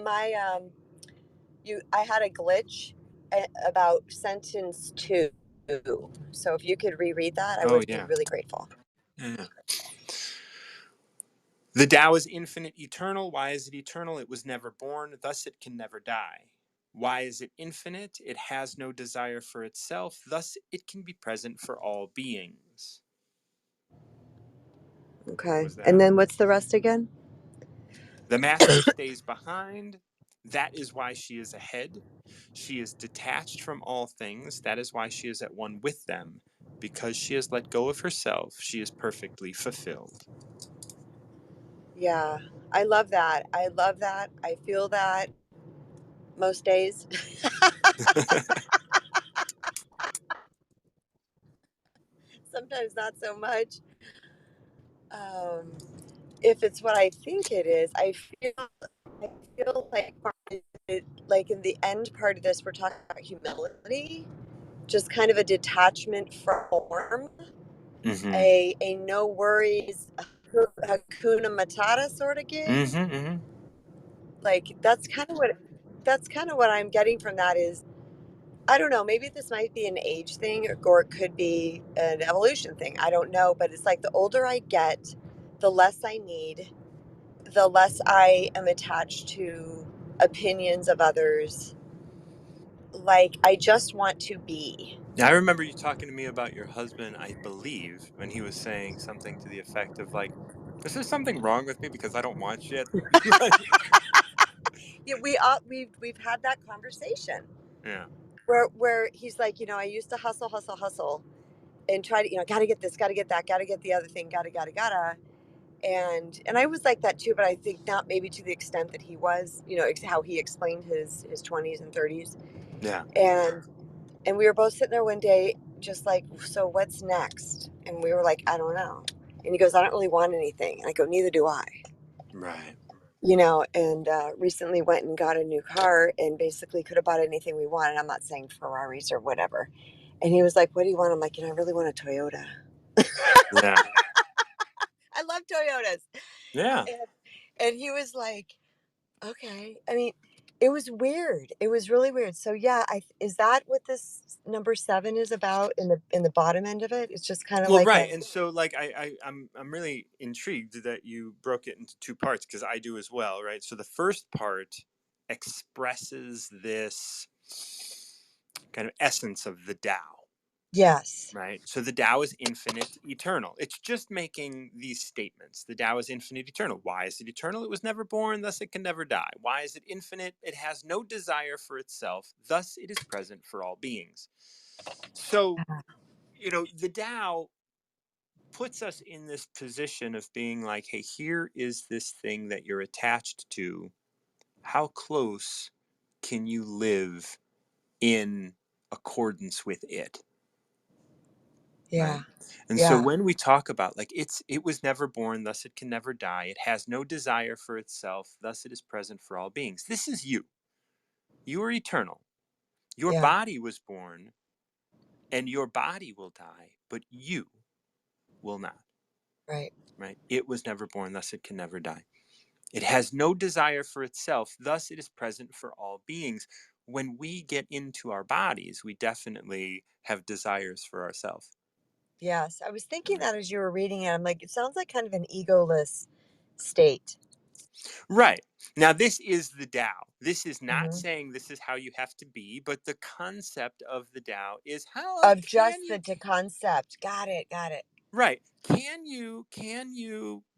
My I had a glitch about sentence 2. So if you could reread that, I Oh, would be yeah. really grateful. Yeah. The Tao is infinite, eternal. Why is it eternal? It was never born, thus it can never die. Why is it infinite? It has no desire for itself, thus it can be present for all beings. What Okay. was And that? then what's the rest again? The master stays behind. That is why she is ahead. She is detached from all things. That is why she is at one with them. Because she has let go of herself, she is perfectly fulfilled. Yeah. I love that. I love that. I feel that most days. Sometimes not so much. Um if it's what I think it is, I feel feel like in the end part of this, we're talking about humility, just kind of a detachment from form, Mm-hmm. a no worries, Hakuna Matata sort of gig. Mm-hmm. Mm-hmm. Like that's kind of what I'm getting from that is I don't know, maybe this might be an age thing or it could be an evolution thing. I don't know, but it's like the older I get, the less I need, the less I am attached to opinions of others. Like I just want to be. Now, I remember you talking to me about your husband, I believe, when he was saying something to the effect of like, "Is there something wrong with me because I don't want shit?" Like, Yeah, we've had that conversation yeah, where he's like, I used to hustle, hustle, hustle, and try to, gotta get this, gotta get that, gotta get the other thing, gotta. And I was like that too, but I think not maybe to the extent that he was, how he explained his 20s and 30s. yeah, And we were both sitting there one day, just like, so what's next? And we were like, I don't know. And he goes, I don't really want anything. And I go, neither do I. right, And recently went and got a new car and basically could have bought anything we wanted. I'm not saying Ferraris or whatever. And he was like, what do you want? I'm like, I really want a Toyota. yeah, I love Toyotas. yeah. And, and he was like, okay. I mean, it was weird. It was really weird. So yeah, is that what this number 7 is about in the bottom end of it? It's just kind of Well, like right, a and so like I'm really intrigued that you broke it into two parts because I do as well, right? So the first part expresses this kind of essence of the Tao. yes, Right. So the Tao is infinite, eternal. It's just making these statements. The Tao is infinite, eternal. Why is it eternal? It was never born, thus it can never die. Why is it infinite? It has no desire for itself, thus it is present for all beings. So, the Tao puts us in this position of being like, hey, here is this thing that you're attached to. How close can you live in accordance with it? Right. yeah, And so yeah, when we talk about like it was never born, thus it can never die. It has no desire for itself, thus it is present for all beings. This is you. You are eternal. Your yeah, body was born and your body will die, but you will not. right. Right? It was never born, thus it can never die. It has no desire for itself, thus it is present for all beings. When we get into our bodies, we definitely have desires for ourselves. Yes, I was thinking Right. that as you were reading it. I'm like, it sounds like kind of an egoless state. Right. Now, this is the Tao. This is not Hmm. saying this is how you have to be, but the concept of the Tao is how Of can just you, the concept. Got it. Got it. right? Can you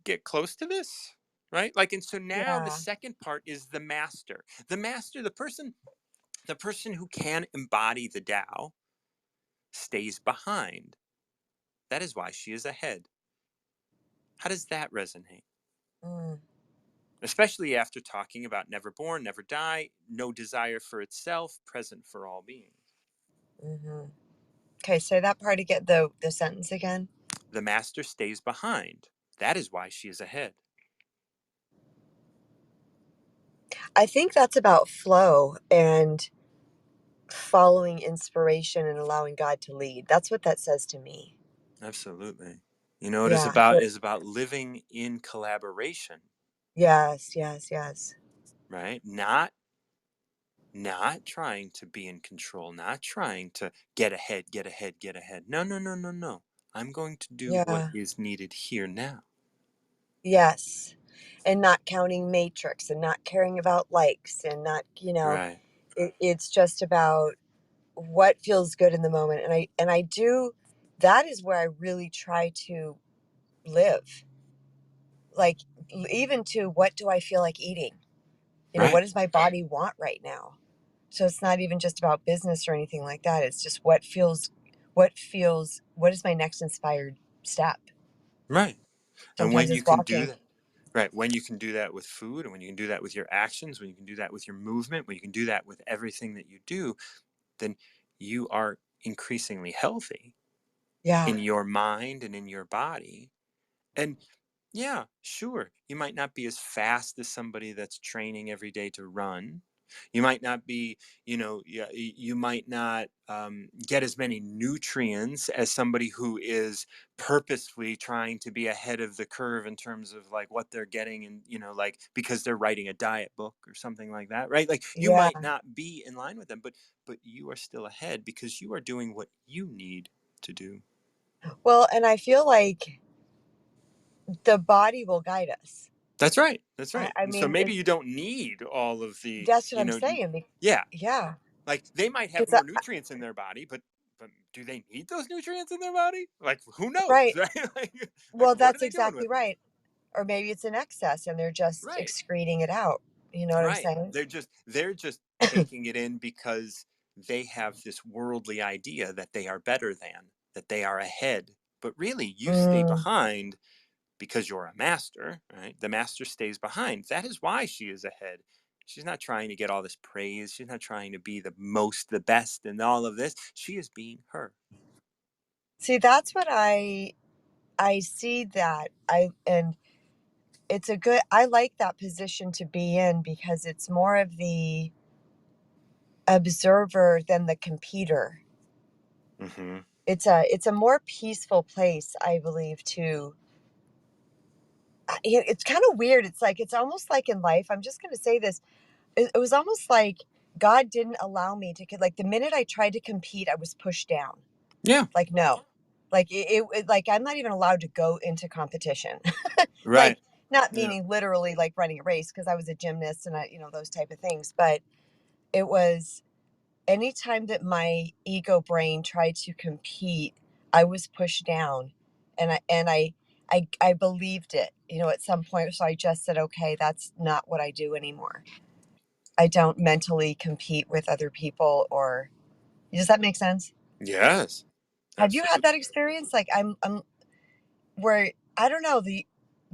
get close to this? Right? Like, and so now the Yeah. second part is the master. The master, the person who can embody the Tao stays behind. That is why she is ahead. How does that resonate? Mm, Especially after talking about never born, never die, no desire for itself, present for all beings. hmm. Okay, say that part again. The sentence again. The master stays behind. That is why she is ahead. I think that's about flow and following inspiration and allowing God to lead. That's what that says to me. Absolutely. It is Yeah. about living in collaboration, Yes, yes, yes. right? Not trying to be in control, not trying to get ahead, get ahead, get ahead. No, no, no, no, no. I'm going to do what Yeah. is needed here now. Yes. And not counting matrix and not caring about likes and not, Right. it's just about what feels good in the moment. And I do, that is where I really try to live. Like even to what do I feel like eating? What Right. does my body want right now? So it's not even just about business or anything like that. It's just what is my next inspired step? Right. And Sometimes when you it's can do walking. that, right, when you can do that with food, and when you can do that with your actions, when you can do that with your movement, when you can do that with everything that you do, then you are increasingly healthy Yeah. in your mind and in your body. And Yeah, sure. You might not be as fast as somebody that's training every day to run. You might not be, you might not get as many nutrients as somebody who is purposefully trying to be ahead of the curve in terms of like what they're getting, and, like because they're writing a diet book or something like that, right? Like you Yeah. might not be in line with them, but you are still ahead because you are doing what you need to do. Well, and I feel like the body will guide us. That's right. That's I, right. I And so mean, maybe you don't need all of the, that's what I'm saying. yeah, Yeah, like they might have because more nutrients in their body, but do they need those nutrients in their body? Like who knows, right. right? Like Well, what are that's they doing exactly with them? right. Or maybe it's an excess and they're just Right. excreting it out. You know what I'm Right. saying? They're just taking it in because they have this worldly idea that they are better than, that they are ahead. But really you stay Mm. behind because you're a master, right? The master stays behind. That is why she is ahead. She's not trying to get all this praise. She's not trying to be the most, the best, and all of this. She is being her. See, that's what I see that I and it's a good I like that position to be in because it's more of the observer than the competer. Hmm. It's a more peaceful place, I believe, to it's kind of weird. It's like it's almost like in life, I'm just going to say this. It was almost like God didn't allow me to like the minute I tried to compete, I was pushed down. Yeah. Like no. Like like I'm not even allowed to go into competition. Right. Like not Yeah. meaning literally like running a race because I was a gymnast and those type of things, but it was anytime that my ego brain tried to compete, I was pushed down, and I believed it, at some point. So I just said, okay, that's not what I do anymore. I don't mentally compete with other people, or does that make sense? Yes. Have you had Absolutely. that experience? Like I'm where I don't know the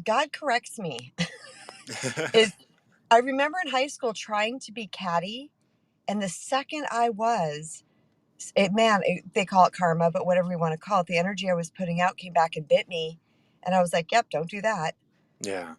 God corrects me. Is I remember in high school trying to be catty, and the second I was they call it karma, but whatever we want to call it, the energy I was putting out came back and bit me. And I was like, yep, don't do that. Yeah.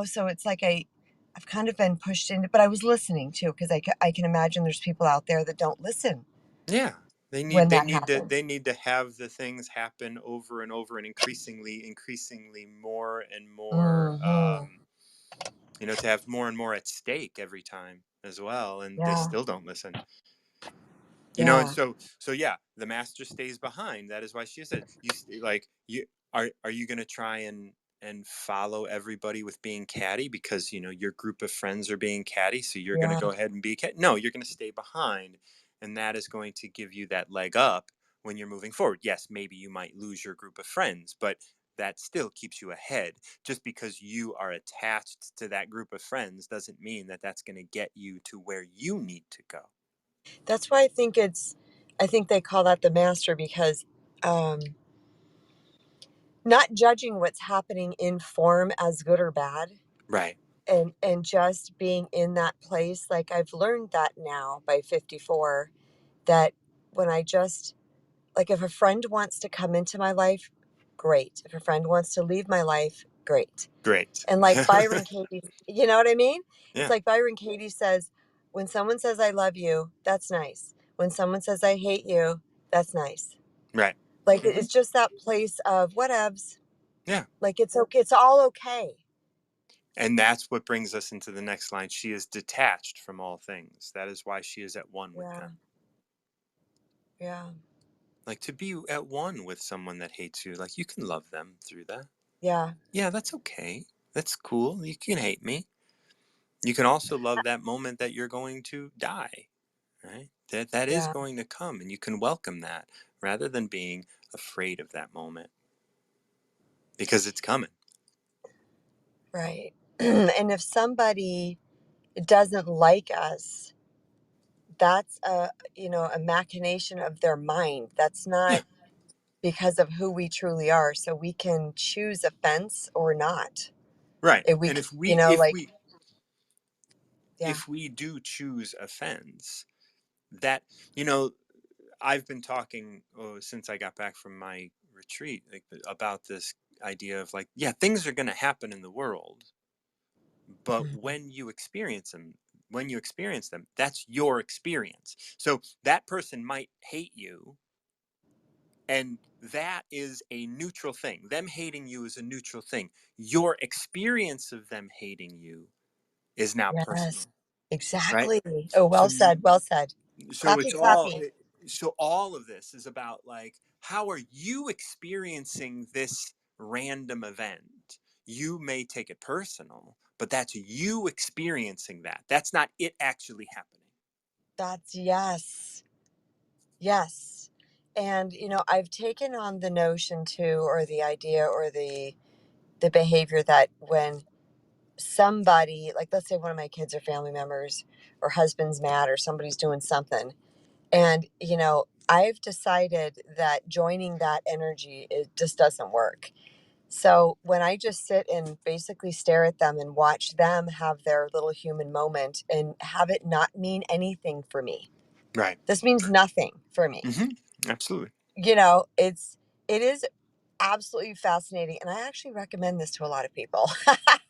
So it's like I've kind of been pushed into, but I was listening too, because I can imagine there's people out there that don't listen Yeah. They need when they that need to happens. they need to have the things happen over and over and increasingly more and more, Hmm. to have more and more at stake every time as well, and they Yeah. still don't listen. And Yeah. so yeah, the master stays behind. That is why she said, like you are you going to try and follow everybody with being catty because your group of friends are being catty, so you're going to Yeah. go ahead and be catty? No, you're going to stay behind, and that is going to give you that leg up when you're moving forward. Yes, maybe you might lose your group of friends, but that still keeps you ahead. Just because you are attached to that group of friends doesn't mean that that's going to get you to where you need to go. That's why I think they call that the master because um, not judging what's happening in form as good or bad, Right. and just being in that place. Like I've learned that now by 54, that when I just like if a friend wants to come into my life, great. If a friend wants to leave my life, great. Great. And like Byron Katie, you know what I mean? It's Yeah. like Byron Katie says, when someone says I love you, that's nice. When someone says I hate you, that's nice. Right. Like Hmm. it's just that place of whatevs. Yeah. Like it's okay, it's all okay. And that's what brings us into the next line. She is detached from all things. That is why she is at one with Yeah. them. Yeah. Like to be at one with someone that hates you, like you can love them through that. Yeah. Yeah, that's okay. That's cool. You can hate me. You can also love that moment that you're going to die, right? That is Yeah. going to come, and you can welcome that rather than being afraid of that moment because it's coming. Right. And if somebody doesn't like us, that's a machination of their mind. That's not Yeah. because of who we truly are. So we can choose offense or not. Right. If we, And like, yeah, if we do choose offense, that you know I've been talking, since I got back from my retreat, like about this idea of like, yeah, things are going to happen in the world, but Mhm. when you experience them, that's your experience. So that person might hate you, and that is a neutral thing. Them hating you is a neutral thing. Your experience of them hating you is now Yes, personal, right? exactly. Oh, So well said. Well said. so Clappy, it's all clappy. so all of this is about like, how are you experiencing this random event? You may take it personal, but that's you experiencing that. That's not it actually happening. That's yes. Yes. And I've taken on the notion too, or the idea, or the behavior that when somebody, like let's say one of my kids or family members or husband's mad or somebody's doing something, and I've decided that joining that energy, it just doesn't work. So when I just sit and basically stare at them and watch them have their little human moment and have it not mean anything for me. Right. This means nothing for me. Hmm. Absolutely. It is absolutely fascinating, and I actually recommend this to a lot of people.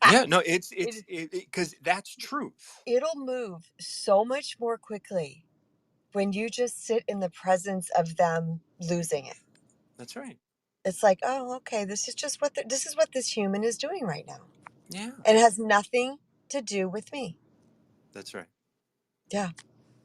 Yeah, no, it's it, because that's truth. it'll move so much more quickly when you just sit in the presence of them losing it. That's right. It's like, oh, okay, this is just this is what this human is doing right now. Yeah, And it has nothing to do with me. that's right. Yeah.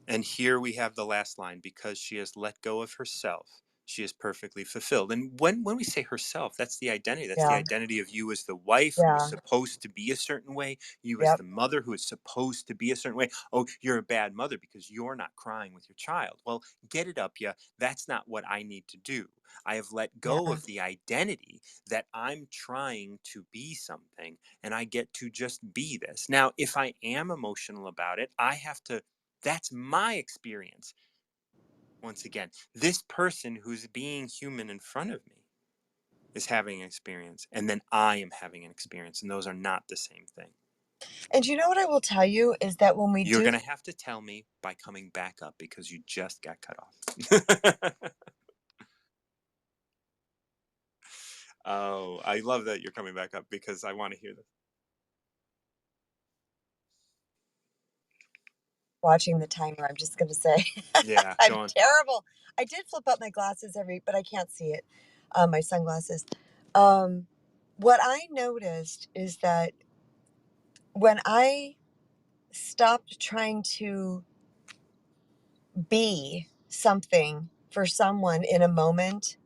And here we have the last line: because she has let go of herself, she is perfectly fulfilled. And when we say herself, that's the identity. That's the Yeah. identity of you as the wife who is Yeah. supposed to be a certain way, you as Yep. the mother who is supposed to be a certain way. Oh, you're a bad mother because you're not crying with your child. Well, get it up, yeah. That's not what I need to do. I have let go Yeah. of the identity that I'm trying to be something, and I get to just be this. Now, if I am emotional about it, I have to, that's my experience. Once again, this person who's being human in front of me is having an experience, and then I am having an experience, and those are not the same thing. And you know what I will tell you is that when we You're do going to have to tell me by coming back up because you just got cut off. Oh, I love that you're coming back up because I want to hear this. watching the timer, I'm just going to say Yeah, I'm go on. terrible. I did flip up my glasses but I can't see it. My sunglasses. Um, what I noticed is that when I stopped trying to be something for someone in a moment,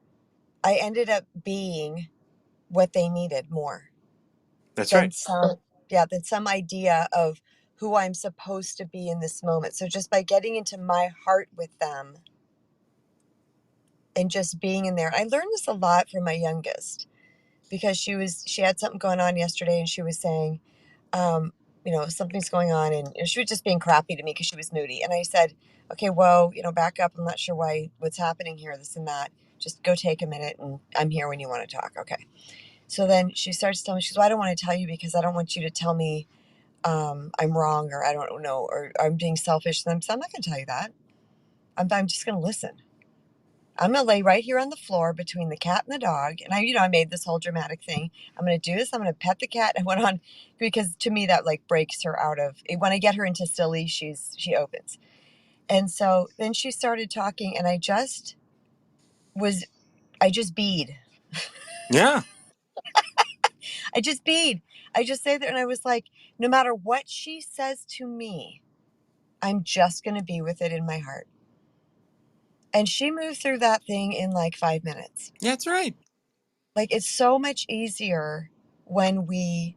I ended up being what they needed more That's than right. some idea of who I'm supposed to be in this moment. So just by getting into my heart with them and just being in there. I learned this a lot from my youngest because she had something going on yesterday and she was saying, something's going on, and she was just being crappy to me because she was moody. And I said, okay, well, back up. I'm not sure what's happening here, this and that. Just go take a minute, and I'm here when you want to talk. Okay. So then she starts telling me, she's, well, I don't want to tell you because I don't want you to tell me I'm wrong, or I don't know, or I'm being selfish. And I'm not going to tell you that. I'm just going to listen. I'm going to lay right here on the floor between the cat and the dog. And I made this whole dramatic thing. I'm going to do this. I'm going to pet the cat. I went on because to me that like breaks her out of when I get her into silly, she opens. And so then she started talking and was, I just bead. Yeah, I just bead. I just say that. And I was like, no matter what she says to me, I'm just going to be with it in my heart. And she moved through that thing in like 5 minutes. that's right. Like it's so much easier when we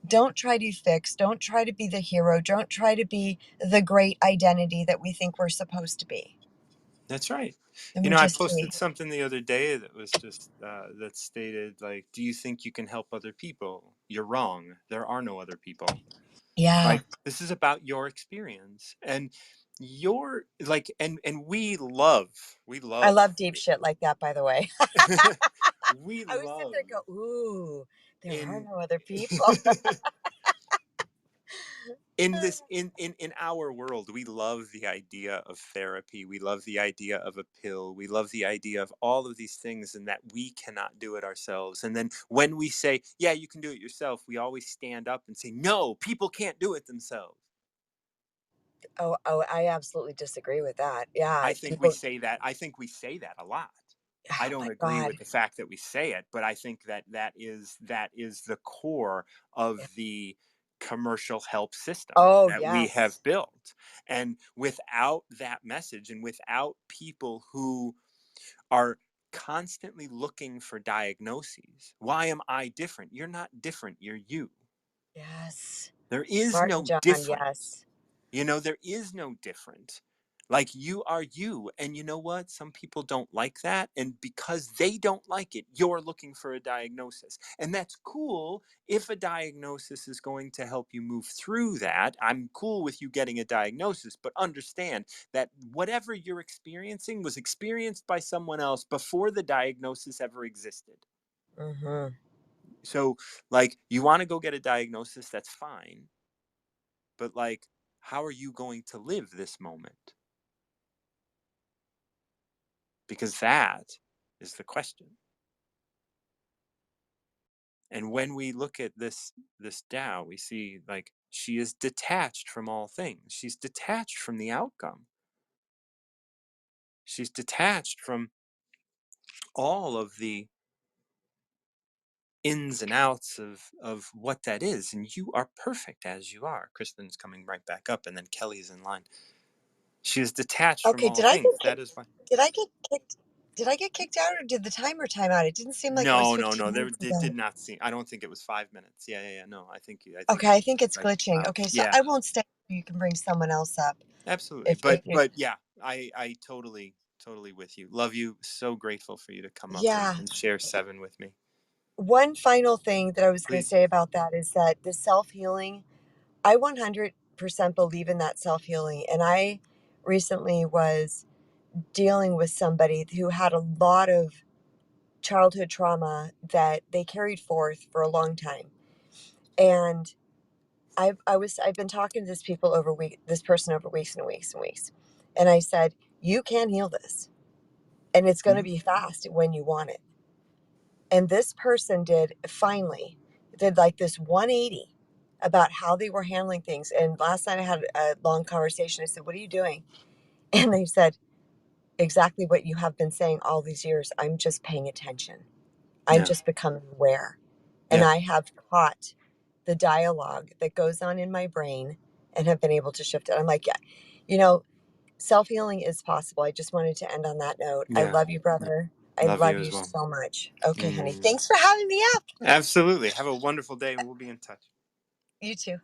don't try to fix, don't try to be the hero, don't try to be the great identity that we think we're supposed to be. That's right. And You we know, I just be. posted something the other day that was just that stated like, "Do you think you can help other people? You're wrong. There are no other people. Yeah. Like, this is about your experience and your like, and we I love, love deep shit like that, by the way. we I always sit love there and go, ooh, there are in." no other people. in this in our world, we love the idea of therapy, we love the idea of a pill, we love the idea of all of these things, and that we cannot do it ourselves. And then when we say, yeah, you can do it yourself, we always stand up and say, no, people can't do it themselves. Oh, I absolutely disagree with that. Yeah, I think we people. say that. I think we say that a lot. I Oh don't my agree God. with the fact that we say it, but I think that that is the core of the commercial help system Oh that we have yes. built. And without that message, and without people who are constantly looking for diagnoses, why am I different? You're not different. You're you. Yes. There is Martin no John. different. Yes. There is no different. Like, you are you. And you know what? Some people don't like that. And because they don't like it, you're looking for a diagnosis. And that's cool if a diagnosis is going to help you move through that. I'm cool with you getting a diagnosis, but understand that whatever you're experiencing was experienced by someone else before the diagnosis ever existed. Mm-hmm. So, like, you want to go get a diagnosis, that's fine. But, like, how are you going to live this moment? Because that is the question. And when we look at this Tao, we see, like, she is detached from all things. She's detached from the outcome. She's detached from all of the ins and outs of what that is. And you are perfect as you are. Kristen's coming right back up, and then Kelly's in line. She is detached from Okay. all Did I get things. That kicked? is why. Did I get kicked? Did I get kicked out, or did the timer time out? It didn't seem like it was No, no, 15 no. minutes It ago. did not seem. I don't think it was 5 minutes. Yeah, yeah, yeah. No, I think Okay, it I was think it's like glitching. Okay, so yeah, I won't stay. You can bring someone else up absolutely. if you. But yeah, I totally with you. Love you. So grateful for you to come up Yeah. and share seven with me. One final thing that I was going to Please. say about that is that the self healing, I 100% believe in that self healing. And I recently was dealing with somebody who had a lot of childhood trauma that they carried forth for a long time. And I've been talking to this person over weeks and weeks and weeks. And I said, you can heal this. And it's going to Mhm. be fast when you want it. And this person did like this 180 about how they were handling things. And last night I had a long conversation. I said, what are you doing? And they said, exactly what you have been saying all these years. I'm just paying attention. I'm Yeah. just becoming aware. And Yeah. I have caught the dialogue that goes on in my brain and have been able to shift it. I'm like, yeah, you know, self healing is possible. I just wanted to end on that note. I Yeah. love you, brother. I Love you love as you well. so much. Okay, honey. Mm. Thanks for having me up. Absolutely. Have a wonderful day, and we'll be in touch. You too.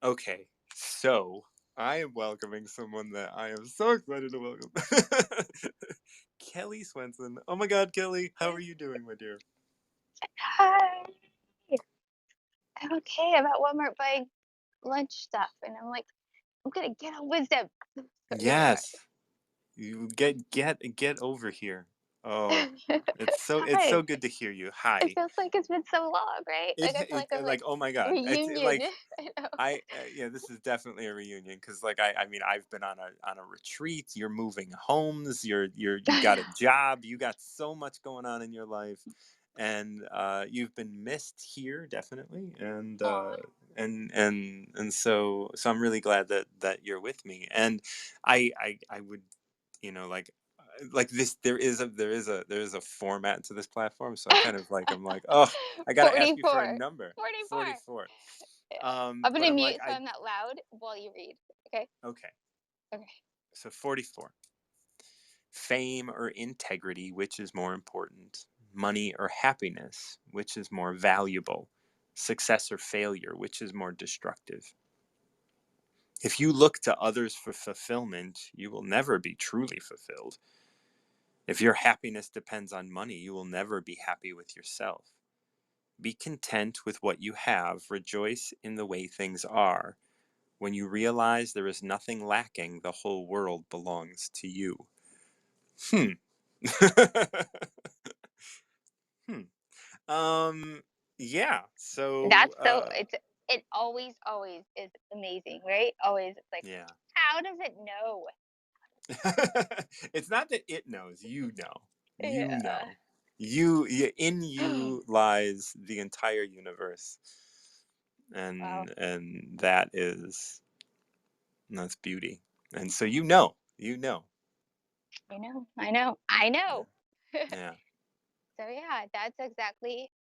Okay. So I am welcoming someone that I am so excited to welcome. Kelly Swenson. Oh my God, Kelly, how are you doing, my dear? Hi. I'm okay. I'm at Walmart buying lunch stuff, and I'm like, I'm gonna get on wisdom. So here we Yes. You get over here. Oh, are. it's Hi. so good to hear you. It Hi. feels like it's been so long, right? Like I feel like I'm Like, like oh my God. It's reunion. like I know. yeah, this is definitely a reunion, because, like, I mean, I've been on a retreat. You're moving homes. You got a job. You got so much going on in your life, and you've been missed here, definitely. And Aw. so I'm really glad that you're with me. And I would, like, this, there is a format to this platform, so I kind of like, I'm like, oh, I got to ask you for a 44. number. 44. 44. Yeah. I'm But gonna I'm like, mute so I'm not loud while you read. Okay. okay. Okay. So 44. Fame or integrity, which is more important? Money or happiness, which is more valuable? Success or failure, which is more destructive? If you look to others for fulfillment, you will never be truly fulfilled. If your happiness depends on money, you will never be happy with yourself. Be content with what you have. Rejoice in the way things are. When you realize there is nothing lacking, the whole world belongs to you. Hmm. hmm. yeah. So, That's so it always is amazing, right? Always it's like, yeah. how does it know? It's not that it knows, you know. You Yeah. know. In you lies the entire universe. Wow. And that's beauty. And so you know. I know. I know. I Yeah. know. Yeah. So yeah, that's exactly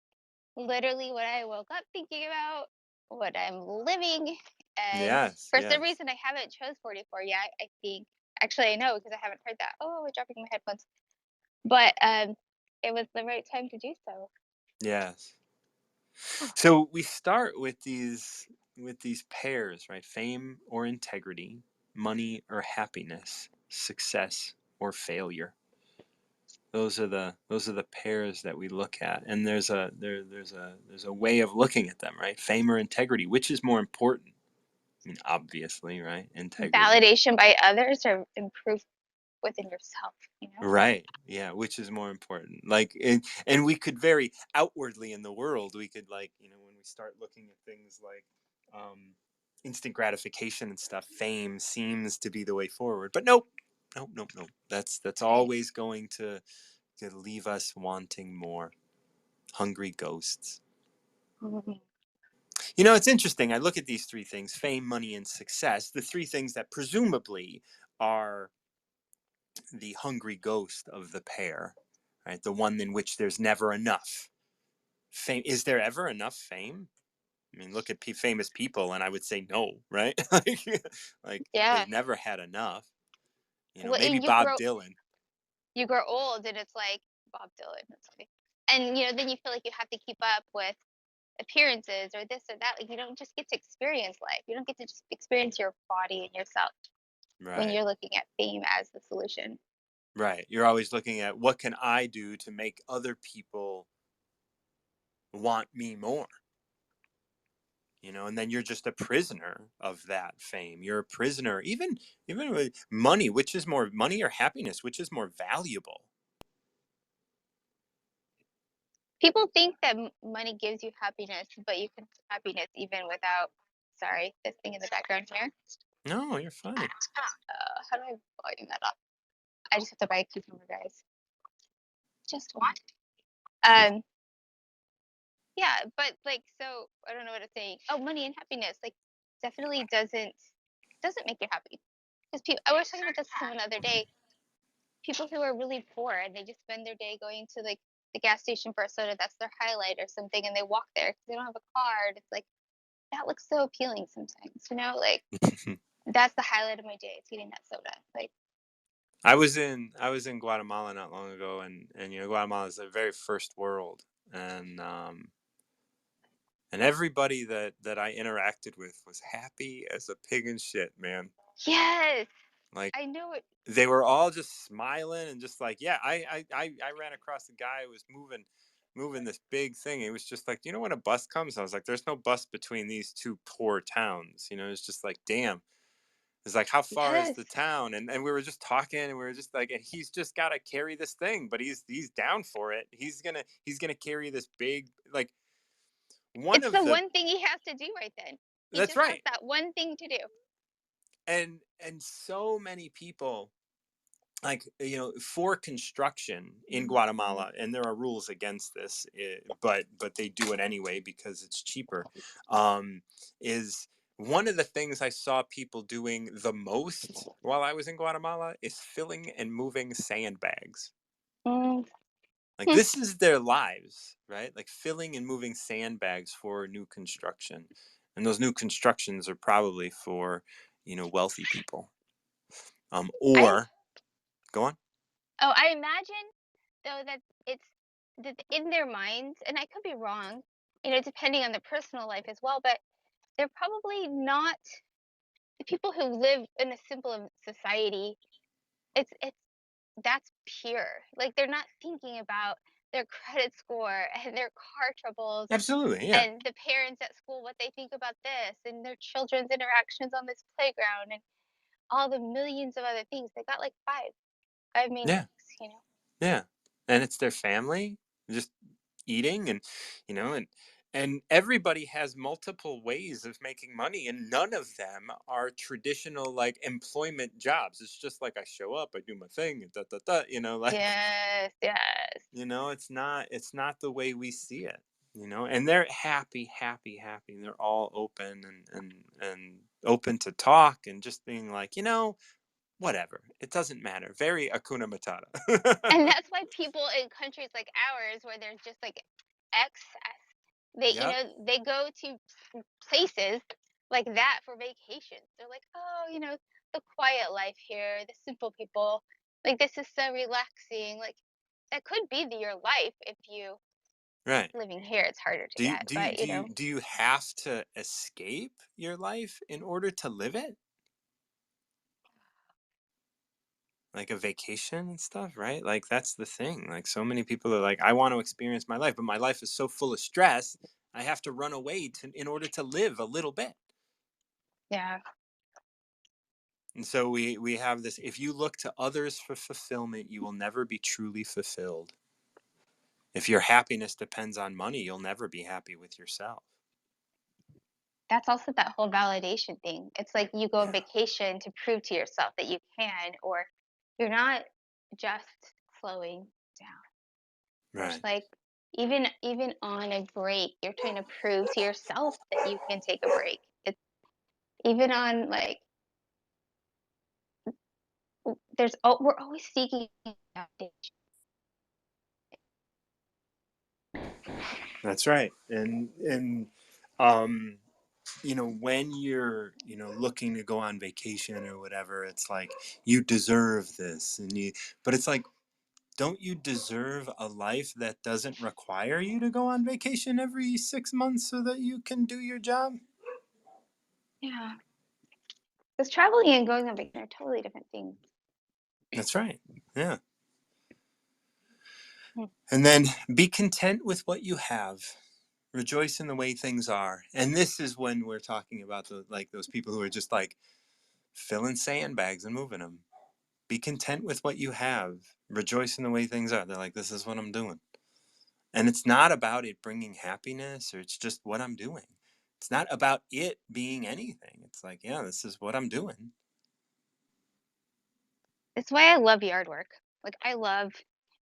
literally what I woke up thinking about, what I'm living, and Yes, for some yes. reason I haven't chose 44 yet. I think actually I know because I haven't heard that. Oh, we're dropping my headphones. But it was the right time to do so. Yes. So we start with these pairs, right? Fame or integrity, money or happiness, success or failure. Those are the pairs that we look at, and there's a way of looking at them, right? Fame or integrity, which is more important? I mean, obviously, right? Integrity. Validation by others or improve within yourself, you know? Right. Yeah. Which is more important? Like, and we could very outwardly in the world, we could, like, when we start looking at things like instant gratification and stuff, fame seems to be the way forward. But nope, nope, nope, nope. That's Right. always going to leave us wanting more. Hungry ghosts. Mhm. It's interesting. I look at these three things: fame, money, and success. The three things that presumably are the hungry ghost of the pair, right? The one in which there's never enough fame. Is there ever enough fame? I mean, look at famous people, and I would say no, right? like Yeah. they've never had enough. Well, Maybe and Bob Dylan. you grow old and it's like Bob Dylan. That's funny. And then you feel like you have to keep up with appearances or this or that. Like you don't just get to experience life. You don't get to just experience your body and yourself when Right, you're looking at fame as the solution. right. You're always looking at what can I do to make other people want me more. And then you're just a prisoner of that fame. You're a prisoner, even with money. Which is more, money or happiness? Which is more valuable? People think that money gives you happiness, but you can have happiness even without. Sorry, this thing in the background here. No, you're fine. How do I volume that off? I just have to buy a cucumber, guys. Just one. Um, yeah, but like, so I don't know what to say. Oh, money and happiness, like, definitely doesn't make you happy. Because people, I was talking about this to someone the other day. People who are really poor and they just spend their day going to like the gas station for a soda. That's their highlight or something, and they walk there because they don't have a car. And it's like that looks so appealing sometimes, like that's the highlight of my day. It's getting that soda. Like, I was in Guatemala not long ago, and Guatemala is the very first world, and everybody that I interacted with was happy as a pig in shit, man. yes, Like, I know it. they were all just smiling and just like, yeah. I ran across a guy who was moving this big thing. It was just like, when a bus comes, I was like, there's no bus between these two poor towns. It's just like, damn. It's like, how far is Yes, the town? And we were just talking, and we were just like, and he's just got to carry this thing, but he's down for it. He's gonna carry this big, like, one it's of the the. one thing he has to do right then. He That's just has right. that one thing to do. And so many people, like, for construction in Mhm. Guatemala, and there are rules against this, but they do it anyway because it's cheaper. Is one of the things I saw people doing the most while I was in Guatemala is filling and moving sandbags. Mm, Like, hmm. this is their lives, right? Like, filling and moving sandbags for new construction, and those new constructions are probably for wealthy people. I Or go on. I imagine though that it's that in their minds, and I could be wrong, depending on their personal life as well, but they're probably not the people who live in a simple society. It's that's pure. Like they're not thinking about their credit score and their car troubles Absolutely, yeah. and the parents at school what they think about this and their children's interactions on this playground and all the millions of other things. They got like five Yeah, maniacs. yeah. And it's their family just eating, and And everybody has multiple ways of making money, and none of them are traditional like employment jobs. It's just like I show up, I do my thing, and da da da. Like Yes, yes. it's not the way we see it. And they're happy, happy, happy. And they're all open and open to talk and just being like, whatever. It doesn't matter. Very Akuna Matata. And that's why people in countries like ours, where there's just like excess, Yep. they go to places like that for vacations. They're like, oh, the quiet life here, the simple people. Like, this is so relaxing. Like, that could be your life if you Right. living here. It's harder to Do you get, do you but do you do you have to escape your life in order to live it? Like a vacation and stuff, right? Like that's the thing. Like so many people are like, I want to experience my life, but my life is so full of stress, I have to run away in order to live a little bit. yeah, And so we have this, if you look to others for fulfillment, you will never be truly fulfilled. If your happiness depends on money, you'll never be happy with yourself. that's also that whole validation thing. It's like you go on Yeah. vacation to prove to yourself that you can, or you're not just slowing down. There's Right. like even on a break, you're trying to prove to yourself that you can take a break. It's even on like we're always seeking validation. That's right. And um when you're looking to go on vacation or whatever, it's like you deserve this, but it's like, don't you deserve a life that doesn't require you to go on vacation every 6 months so that you can do your job? Yeah, because traveling and going on vacation are totally different things. That's right. Yeah. Hmm. And then be content with what you have. Rejoice in the way things are. And this is when we're talking about those people who are just like filling sandbags and moving them. Be content with what you have. Rejoice in the way things are. They're like, this is what I'm doing. And it's not about it bringing happiness, or it's just what I'm doing. It's not about it being anything. It's like, yeah, this is what I'm doing. That's why I love yard work. Like, I love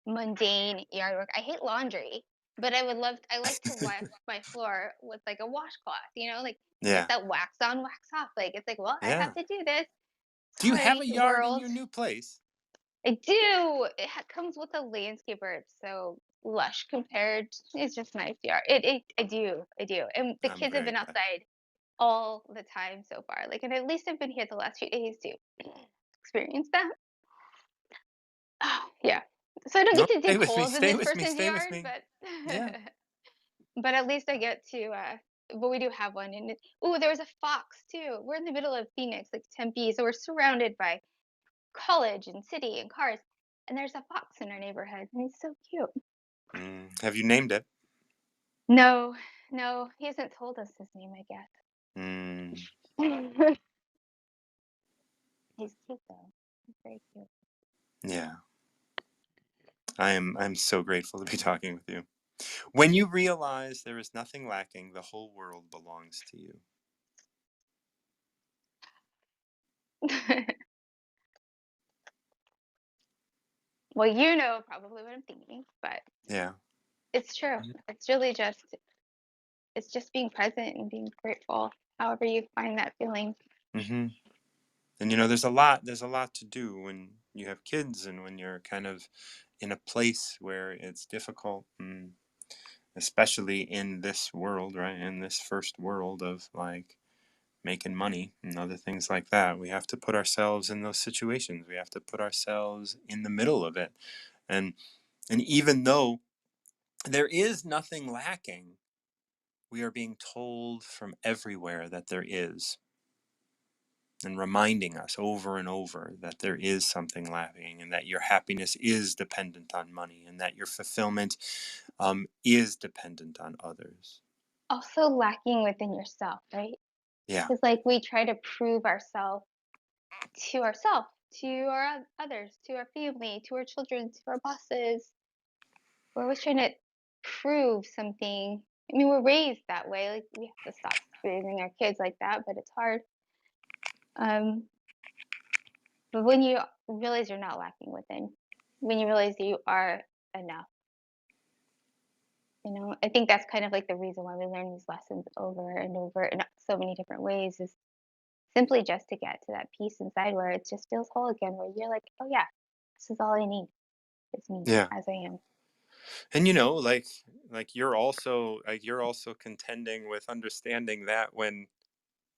mundane yard work. I hate laundry, but I like to wax my floor with like a washcloth, like get Yeah. that wax on, wax off. Like, it's like, well, I have Yeah. to do this. Do you have Sorry, a yard in world. your new place? I do. Comes with a landscaper. It's so lush compared. It's just nice yard. I do. I do. And the I'm kids have very been proud. outside all the time so far. Like, and at least I've been here the last few days to experience that. Oh, yeah. So I don't No, get to stay dig with me. holes in Stay this with me. person's Stay with yard, me. but Yeah. but at least I get to but we do have one. And oh, there was a fox too. We're in the middle of Phoenix, like Tempe, so we're surrounded by college and city and cars. And there's a fox in our neighborhood, and he's so cute. Have you named it? No, no, he hasn't told us his name, I Mm, guess. He's cute though. He's very cute. yeah. I'm so grateful to be talking with you. When you realize there is nothing lacking, the whole world belongs to you. Well, probably what I'm thinking, but Yeah. it's true. It's really just being present and being grateful, however you find that feeling. Mm-hmm. And there's a lot to do when you have kids and when you're kind of in a place where it's difficult, especially in this world, right? In this first world of like making money and other things like that. We have to put ourselves in those situations. We have to put ourselves in the middle of it. And even though there is nothing lacking, we are being told from everywhere that there is, and reminding us over and over that there is something lacking, and that your happiness is dependent on money, and that your fulfillment is dependent on others. Also lacking within yourself, right? Yeah. Because like we try to prove ourselves, to our others, to our family, to our children, to our bosses. We're always trying to prove something, I mean, we're raised that way. Like we have to stop raising our kids like that, but it's hard. Um, but when you realize you're not lacking within, when you realize that you are enough, I think that's kind of like the reason why we learn these lessons over and over in so many different ways is simply just to get to that peace inside where it just feels whole again, where you're like, oh yeah, this is all I need. It's me Yeah. as I am. And you're also contending with understanding that when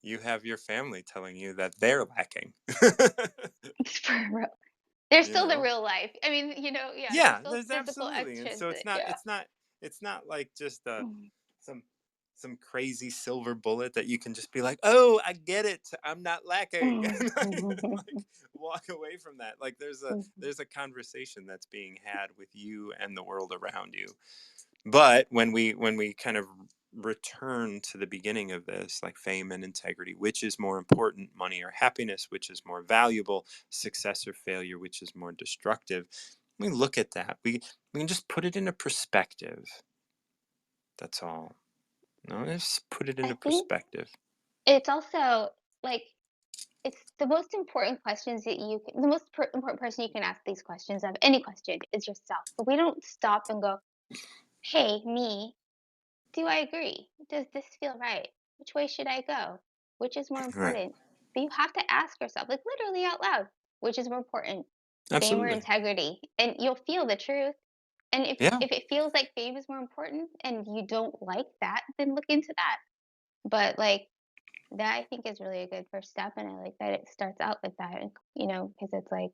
you have your family telling you that they're lacking. For real. There's you still the know? real life. I mean, yeah, there's Yeah, still there's physical absolutely. And so extrinsic. Yeah. it's not like just Mm. some some crazy silver bullet that you can just be like, "Oh, I get it. I'm not lacking." And like walk away from that. Like there's a conversation that's being had with you and the world around you. But when we kind of return to the beginning of this, like fame and integrity, which is more important, money or happiness, which is more valuable, success or failure, which is more destructive, we look at that. We can just put it into perspective. That's all. No, just put it I into think perspective. it's also like it's the most important questions that the most important person you can ask these questions of any question is yourself. But we don't stop and go, "Hey, me, do I agree? Does this feel right? Which way should I go? Which is more Right. important?" But you have to ask yourself, like literally out loud, which is more important, fame or Absolutely. integrity? And you'll feel the truth. And if Yeah. if it feels like fame is more important and you don't like that, then look into that. But like that, I think is really a good first step, and I like that it starts out with that. Because it's like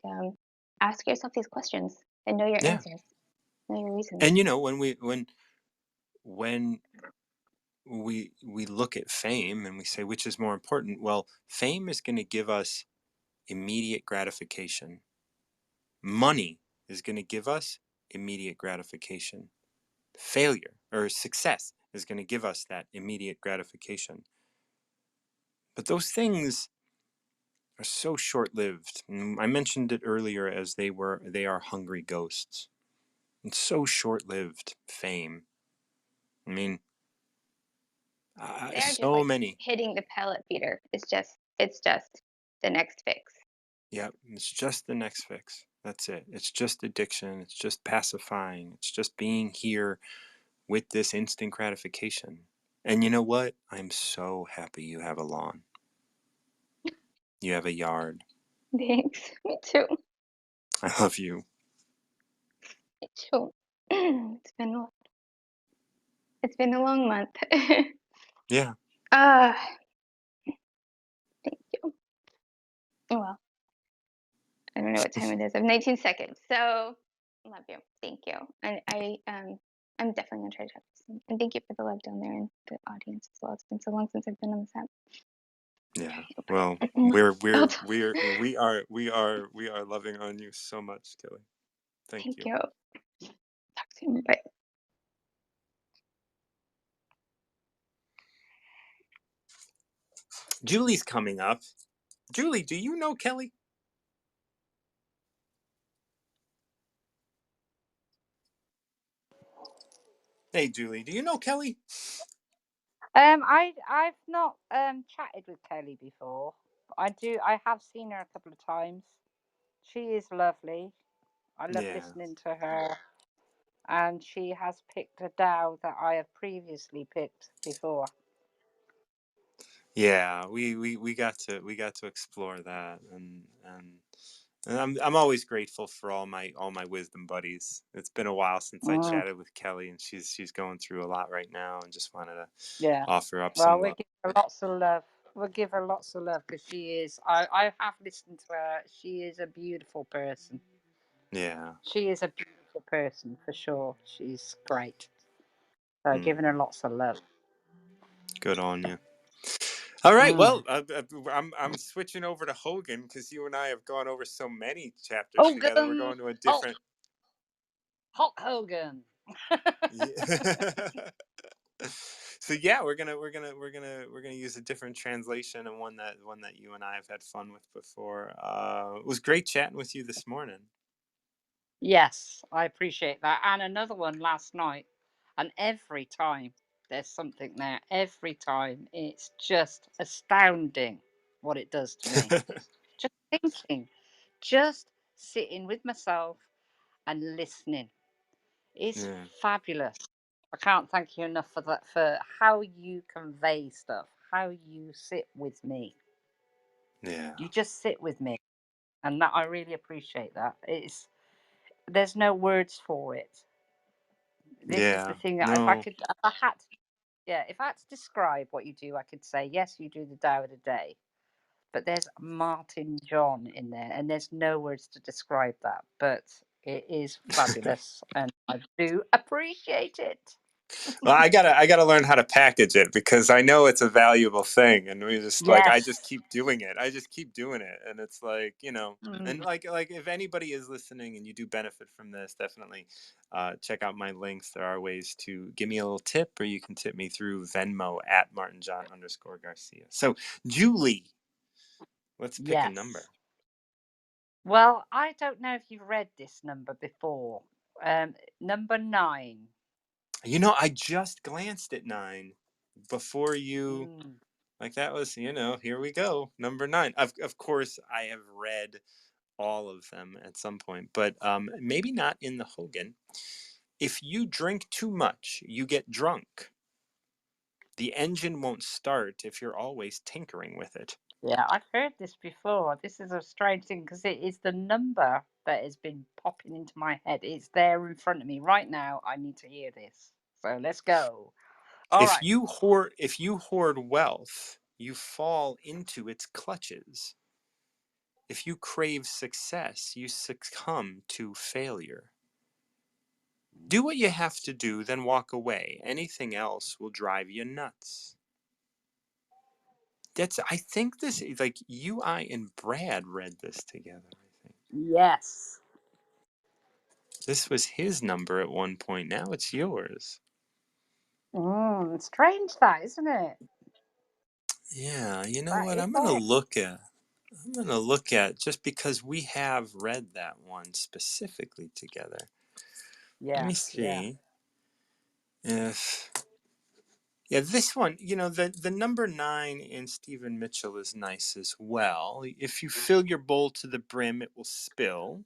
ask yourself these questions and know your Yeah. answers, know your reasons. And when we look at fame and we say which is more important, well, fame is going to give us immediate gratification. Money is going to give us immediate gratification. Failure or success is going to give us that immediate gratification. But those things are so short-lived. I mentioned it earlier as they are hungry ghosts. It's so short-lived, fame. I mean, They're just so like many. hitting the pellet feeder. It's just the next fix. Yep, it's just the next fix. That's it. It's just addiction. It's just pacifying. It's just being here with this instant gratification. And you know what? I'm so happy you have a lawn. You have a yard. Thanks. Me too. I love you. Me too. It's been a long month. Yeah. uh thank you. Well, I don't know what time it is. I have 19 seconds. So love you. Thank you. And I'm definitely gonna try to talk to you. And thank you for the love down there and the audience as well. It's been so long since I've been on this app. Yeah. Well, Okay. we are loving on you so much, Kelly. Thank Thank you. you. Talk soon. Bye. Julie's coming up. Julie, do you know Kelly? Hey, Julie, do you know Kelly? I've not chatted with Kelly before. I have seen her a couple of times. She is lovely. I love Yeah. listening to her, and she has picked a DAO that I have previously picked before. Yeah, we got to explore that, and I'm always grateful for all my wisdom buddies. It's been a while since I Mm, chatted with Kelly, and she's going through a lot right now, and just wanted to yeah. offer up Well, some we love. give her lots of love. We'll give her lots of love because she is. I have listened to her. She is a beautiful person. Yeah. She is a beautiful person for sure. She's great. So giving her Mm, lots of love. good on you. All right. Mm. Well, I'm switching over to Hogan because you and I have gone over so many chapters together. We're Hogan, going to a Hulk, different. Hulk Hogan. Yeah. So yeah, we're gonna use a different translation and one that you and I have had fun with before. It was great chatting with you this morning. Yes, I appreciate that. And another one last night. And every time. there's something there every time. It's just astounding what it does to me. Just thinking, just sitting with myself and listening. It's Yeah, fabulous. I can't thank you enough for that, for how you convey stuff, how you sit with me. yeah, You just sit with me, and that I really appreciate that. It's there's no words for it. This is the yeah. thing that if I No, could, if I had, yeah, if I had to describe what you do, I could say yes, you do the Tao of the Day, but there's Martin John in there, and there's no words to describe that. But it is fabulous, and I do appreciate it. well, I gotta learn how to package it because I know it's a valuable thing, and we just like I just Yes. keep doing it. I just keep doing it, and it's like and Mm, like if anybody is listening and you do benefit from this, definitely check out my links. There are ways to give me a little tip, or you can tip me through Venmo at @MartinJohn_Garcia. So Julie, let's pick a yes. number. Well, I don't know if you've read this number before. Number 9. I just glanced at 9 before you. Mm. Like that was, here we go, number 9. Of course, I have read all of them at some point, but maybe not in the Hogan. If you drink too much, you get drunk. The engine won't start if you're always tinkering with it. Yeah, I've heard this before. This is a strange thing because it is the number that has been popping into my head. It's there in front of me right now. I need to hear this. So let's go. All If right. you hoard wealth, you fall into its clutches. If you crave success, you succumb to failure. Do what you have to do, then walk away. Anything else will drive you nuts. I think this is like you, I, and Brad read this together. I think Yes. this was his number at one point. Now it's yours. Strange that, isn't it? Yeah, you know That what? is I'm gonna odd. look at. I'm gonna look at just because we have read that one specifically together. Let Yeah, me yeah. see if yeah, this one. The number 9 in Stephen Mitchell is nice as well. If you fill your bowl to the brim, it will spill.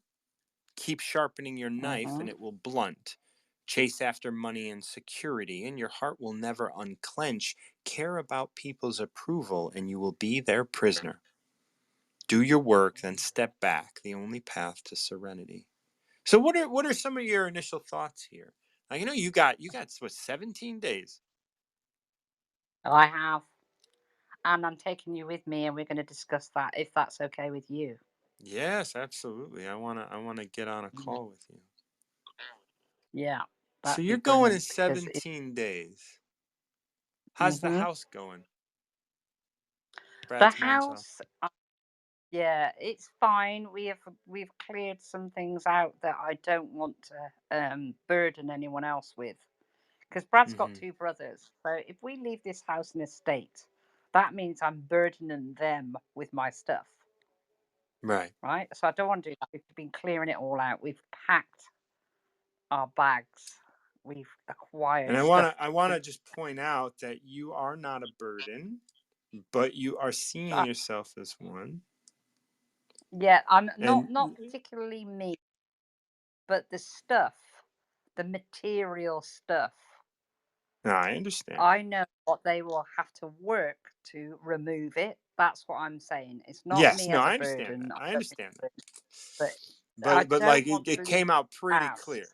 Keep sharpening your knife Hmm. and it will blunt. Chase after money and security, and your heart will never unclench. Care about people's approval, and you will be their prisoner. Do your work, then step back. The only path to serenity. So, what are some of your initial thoughts here? Now, you got what 17 days. I have. And I'm taking you with me, and we're going to discuss that if that's okay with you. Yes, absolutely. I wanna get on a Mm. call with you. Yeah, So that'd you're be going in brilliant because it. 17 days. How's the Hmm. house going? The Brad's mom's house. house, yeah, it's fine. We've cleared some things out that I don't want to burden anyone else with. Because Brad's got Mm-hmm. 2 brothers, so if we leave this house in a state, that means I'm burdening them with my stuff, Right. right? So I don't want to do that. We've been clearing it all out. We've packed our bags. We've And acquired I stuff wanna I to. wanna just point out that you are not a burden, but you are seeing Uh, yourself as one. yeah, I'm And not particularly me, but the stuff, the material stuff. no, I understand. I know what they will have to work to remove it. That's what I'm saying. It's not Yes, me no, as a I understand burden. that. I I don't mean understand to, that. but I But like don't it, want it to leave came out the pretty house. clear.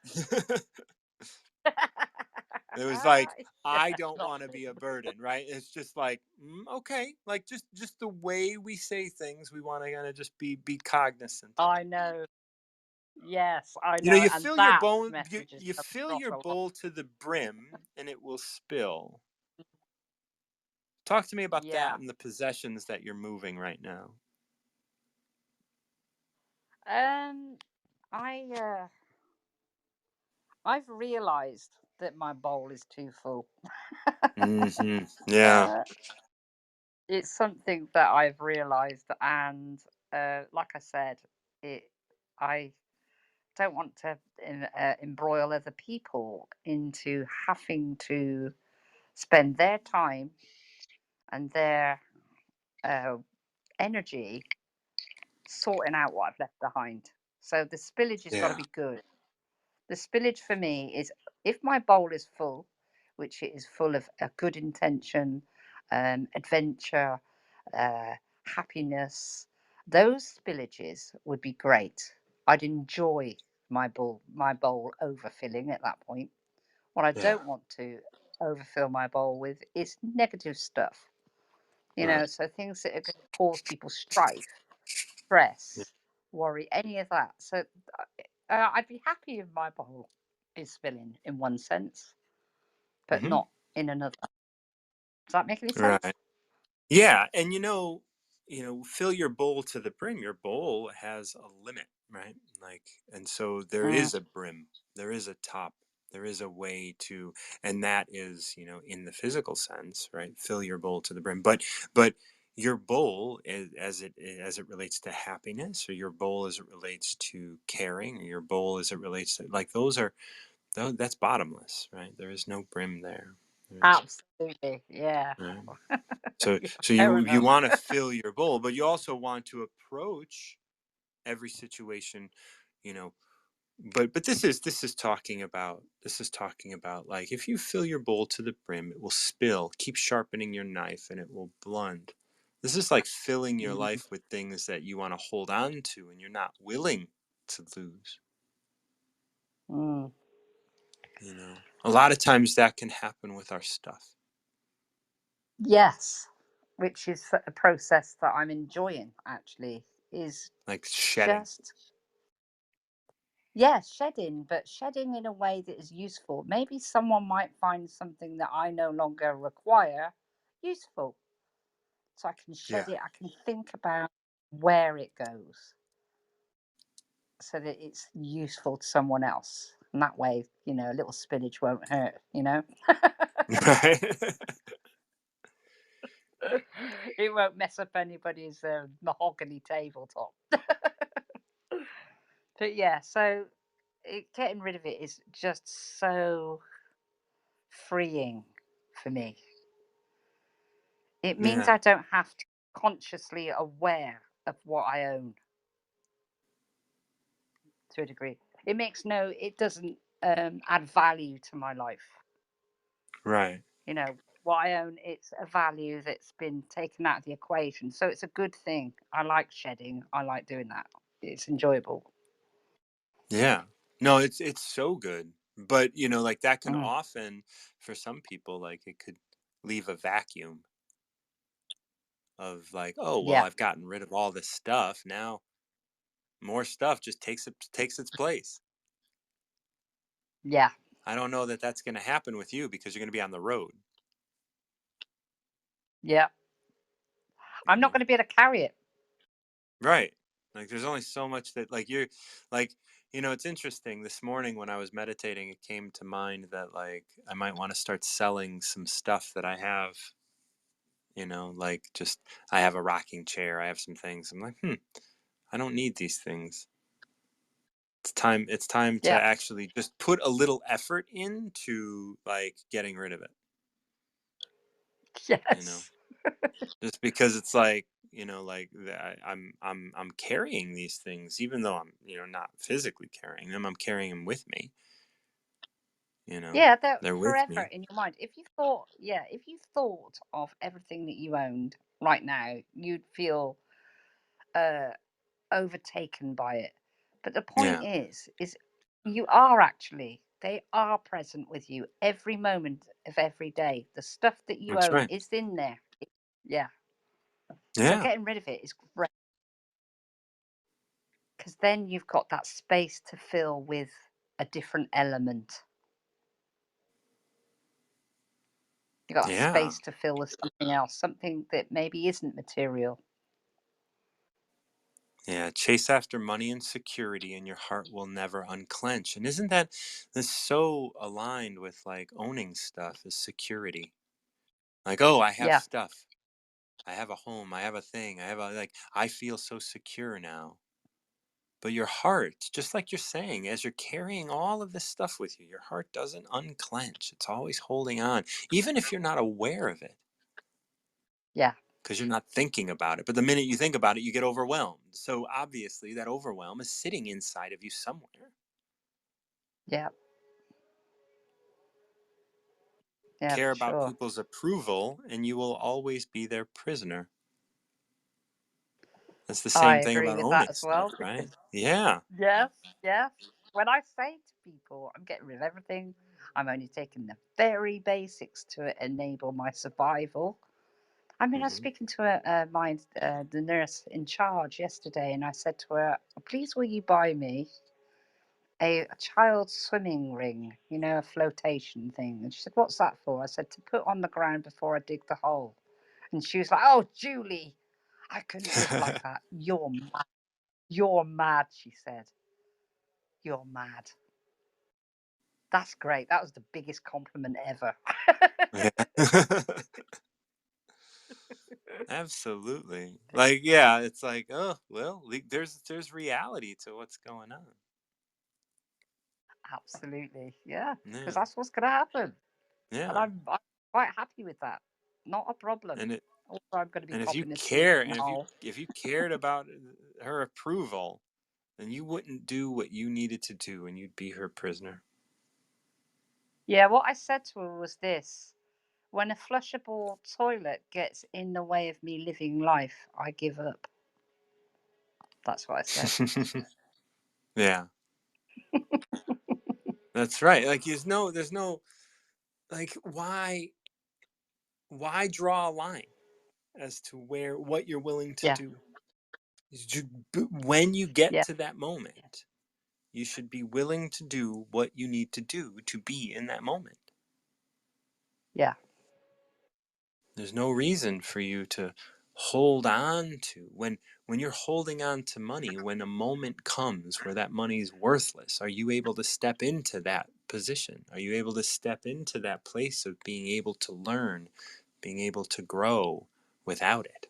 It was like Yeah, I don't not want to me. be a burden, right? It's just like okay, like just the way we say things, we want to kind of just be cognizant of. I know. Yes, I You know, know. you And fill your that bowl, you, message has you come fill across your a lot. bowl to the brim, and it will spill. Talk to me about that Yeah. and the possessions that you're moving right now. Um, I I've realised that my bowl is too full. Mm-hmm. Yeah. Uh, it's something that I've realised, and like I said, it. I don't want to embroil other people into having to spend their time and their uh, energy sorting out what I've left behind. So the spillage has got to Yeah. be good. The spillage for me is if my bowl is full, which it is full of a good intention, adventure, uh, happiness, those spillages would be great. I'd enjoy my bowl overfilling at that point. What I Yeah. don't want to overfill my bowl with is negative stuff. Right. So things that are going to cause people strife, Yeah. stress, worry, any of that. So I'd be happy if my bowl is spilling in one sense, but Hmm. not in another. Does that make any sense? Right. Yeah, and fill your bowl to the brim. Your bowl has a limit, right? Like, and so there Mm, is a brim, there is a top, there is a way to, and that is, in the physical sense, right? Fill your bowl to the brim, but your bowl, as it relates to happiness, or your bowl as it relates to caring, or your bowl as it relates to, like, that's bottomless, right? There is no brim there. There's, absolutely. Yeah. right? So Yeah, so fair you enough. want to fill your bowl, but you also want to approach every situation, you know. But this is talking about like if you fill your bowl to the brim, it will spill. Keep sharpening your knife, and it will blunt. This is like filling your Mm, life with things that you want to hold on to, and you're not willing to lose. mm. A lot of times that can happen with our stuff, Yes, which is a process that I'm enjoying actually, is like shedding. just, yeah, shedding, but shedding in a way that is useful. Maybe someone might find something that I no longer require useful. So I can Yeah. shed it, I can think about where it goes so that it's useful to someone else. And that way, a little spinach won't hurt. Right. It won't mess up anybody's mahogany tabletop. But yeah, so getting rid of it is just so freeing for me. It means Yeah. I don't have to consciously aware of what I own to a degree. It doesn't add value to my life. Right. What I own, it's a value that's been taken out of the equation. So it's a good thing. I like shedding. I like doing that. It's enjoyable. Yeah. No, it's so good. But, like that can Mm, often, for some people, like it could leave a vacuum of like, oh, well, yeah, I've gotten rid of all this stuff. Now more stuff just takes its place. yeah, I don't know that that's going to happen with you because you're going to be on the road, yeah. you I'm not know. going to be able to carry it. Right. Like there's only so much that like you're like it's interesting this morning when I was meditating it came to mind that like I might want to start selling some stuff that I have. Like just I have a rocking chair, I have some things. I'm like, I don't need these things. It's time to Yeah. actually just put a little effort into like getting rid of it, you know. Yes. Just because it's like, I'm carrying these things even though I'm, not physically carrying them. I'm carrying them with me, you know. Yeah, they're They're with forever me. in your mind. If you thought of everything that you owned right now, you'd feel uh, overtaken by it. But the point Yeah, is they are present with you every moment of every day. The stuff that you that's own right. is in there. Yeah. So Yeah, getting rid of it is great because then you've got that space to fill with a different element. You've got that yeah, space to fill with something else, something that maybe isn't material. yeah. Chase after money and security and your heart will never unclench. And isn't that's so aligned with like owning stuff is security. Like, oh, I have Yeah. stuff. I have a home, I have a thing, I feel so secure now. But your heart, just like you're saying, as you're carrying all of this stuff with you, your heart doesn't unclench. It's always holding on, even if you're not aware of it, Yeah. because you're not thinking about it. But the minute you think about it, you get overwhelmed. So obviously, that overwhelm is sitting inside of you somewhere. Yeah. Yeah, Care for about sure. people's approval, and you will always be their prisoner. That's the I same thing agree about with that owning as stuff, well right? because Yeah. yes, yes. When I say to people, I'm getting rid of everything, I'm only taking the very basics to enable my survival. I mean, I was Hmm. speaking to the nurse in charge yesterday, and I said to her, "Please, will you buy me a child's swimming ring? You know, a flotation thing." And she said, "What's that for?" I said, "To put on the ground before I dig the hole." And she was like, "Oh, Julie, I couldn't live like that. You're mad. You're mad," she said. "You're mad." That's great. That was the biggest compliment ever. Yeah. Absolutely. Like, yeah, it's like, oh, well, there's reality to what's going on. Absolutely. Yeah. Because Yeah. that's what's going to happen. And Yeah. I'm quite happy with that. Not a problem. And it Also, I'm going to be and if you popping asleep care in and a if you hole. if you cared about her approval, then you wouldn't do what you needed to do and you'd be her prisoner. Yeah, what I said to her was this: when a flushable toilet gets in the way of me living life, I give up. That's what I said. Yeah. That's right. Like there's no like why draw a line as to what you're willing to Yeah. do? When you get Yeah. to that moment, you should be willing to do what you need to do to be in that moment. Yeah. There's no reason for you to hold on to when you're holding on to money, when a moment comes where that money's worthless, are you able to step into that position? Are you able to step into that place of being able to learn, being able to grow without it?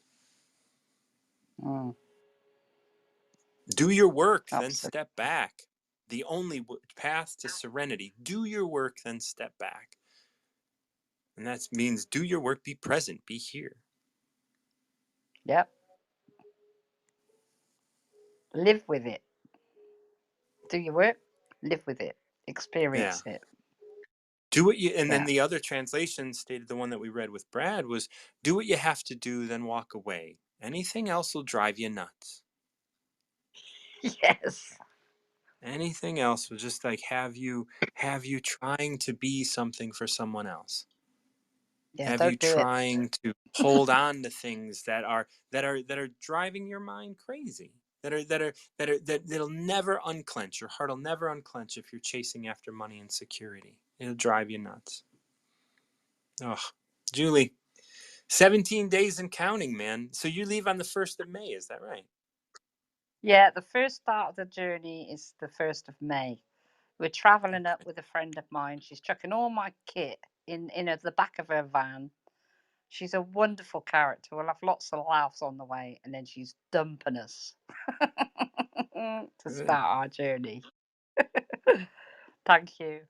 Mm, Do your work, then absolutely. step back. The only path to serenity. Do your work, then step back. And that means do your work, be present, be here. Yep. Live with it. Do your work, live with it, Yeah. experience it. Do what you, and then Yeah. the other translation stated, the one that we read with Brad, was do what you have to do, then walk away. Anything else will drive you nuts. Yes. Anything else will just like have you trying to be something for someone else. Yeah, Have you don't do it. trying to hold on to things that are driving your mind crazy, that'll never unclench. Your heart will never unclench if you're chasing after money and security. It'll drive you nuts. Oh, Julie, 17 days and counting, man. So you leave on the 1st of May, is that right? Yeah, the first start of the journey is the 1st of May. We're traveling up Okay. with a friend of mine. She's chucking all my kit in the back of her van. She's a wonderful character. We'll have lots of laughs on the way, and then she's dumping us to Good. start our journey. Thank you.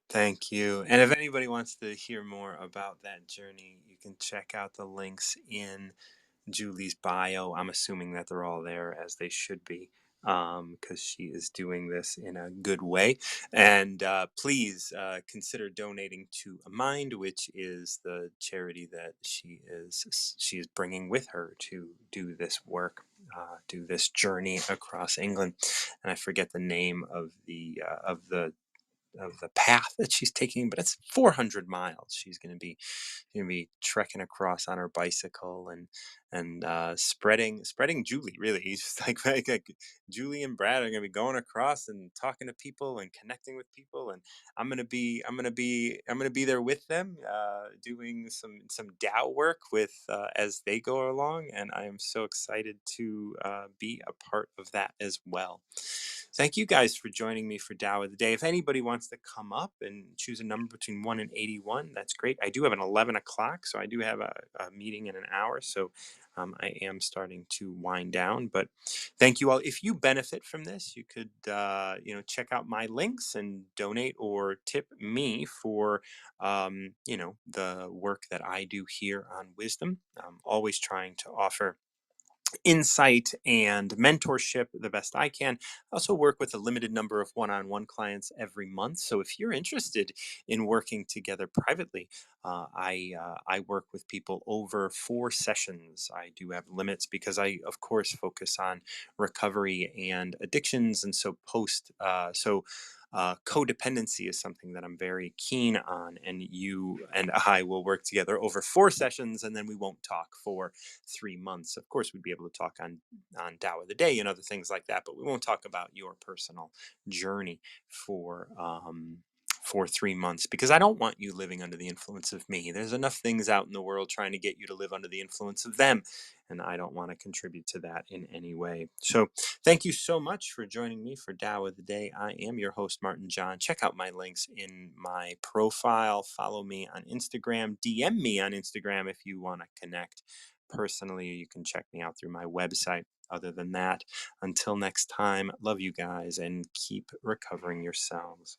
Thank you. And if anybody wants to hear more about that journey, you can check out the links in Julie's bio. I'm assuming that they're all there as they should be, because she is doing this in a good way. And please consider donating to A Mind, which is the charity that she is bringing with her to do this work, do this journey across England. And I forget the name of the path that she's taking, but it's 400 miles. She's going to be trekking across on her bicycle and spreading Julie. Really, he's just like Julie and Brad are going to be going across and talking to people and connecting with people, and I'm going to be there with them, doing some Tao work with as they go along, and I am so excited to be a part of that as well. Thank you guys for joining me for Tao of the Day. If anybody wants to come up and choose a number between 1 and 81, that's great. I do have an 11 o'clock, so I do have a meeting in an hour. So I am starting to wind down, but thank you all. If you benefit from this, you could, check out my links and donate or tip me for, the work that I do here on Wisdom. I'm always trying to offer insight and mentorship the best I can. I also work with a limited number of one-on-one clients every month. So if you're interested in working together privately, I work with people over 4 sessions. I do have limits because I, of course, focus on recovery and addictions, and so codependency is something that I'm very keen on, and you and I will work together over 4 sessions, and then we won't talk for 3 months. Of course, we'd be able to talk on Tao of the Day and other things like that, but we won't talk about your personal journey for 3 months, because I don't want you living under the influence of me. There's enough things out in the world trying to get you to live under the influence of them, and I don't want to contribute to that in any way. So thank you so much for joining me for Tao of the Day. I am your host, Martin John. Check out my links in my profile. Follow me on Instagram. DM me on Instagram if you want to connect personally. You can check me out through my website. Other than that, until next time, love you guys and keep recovering yourselves.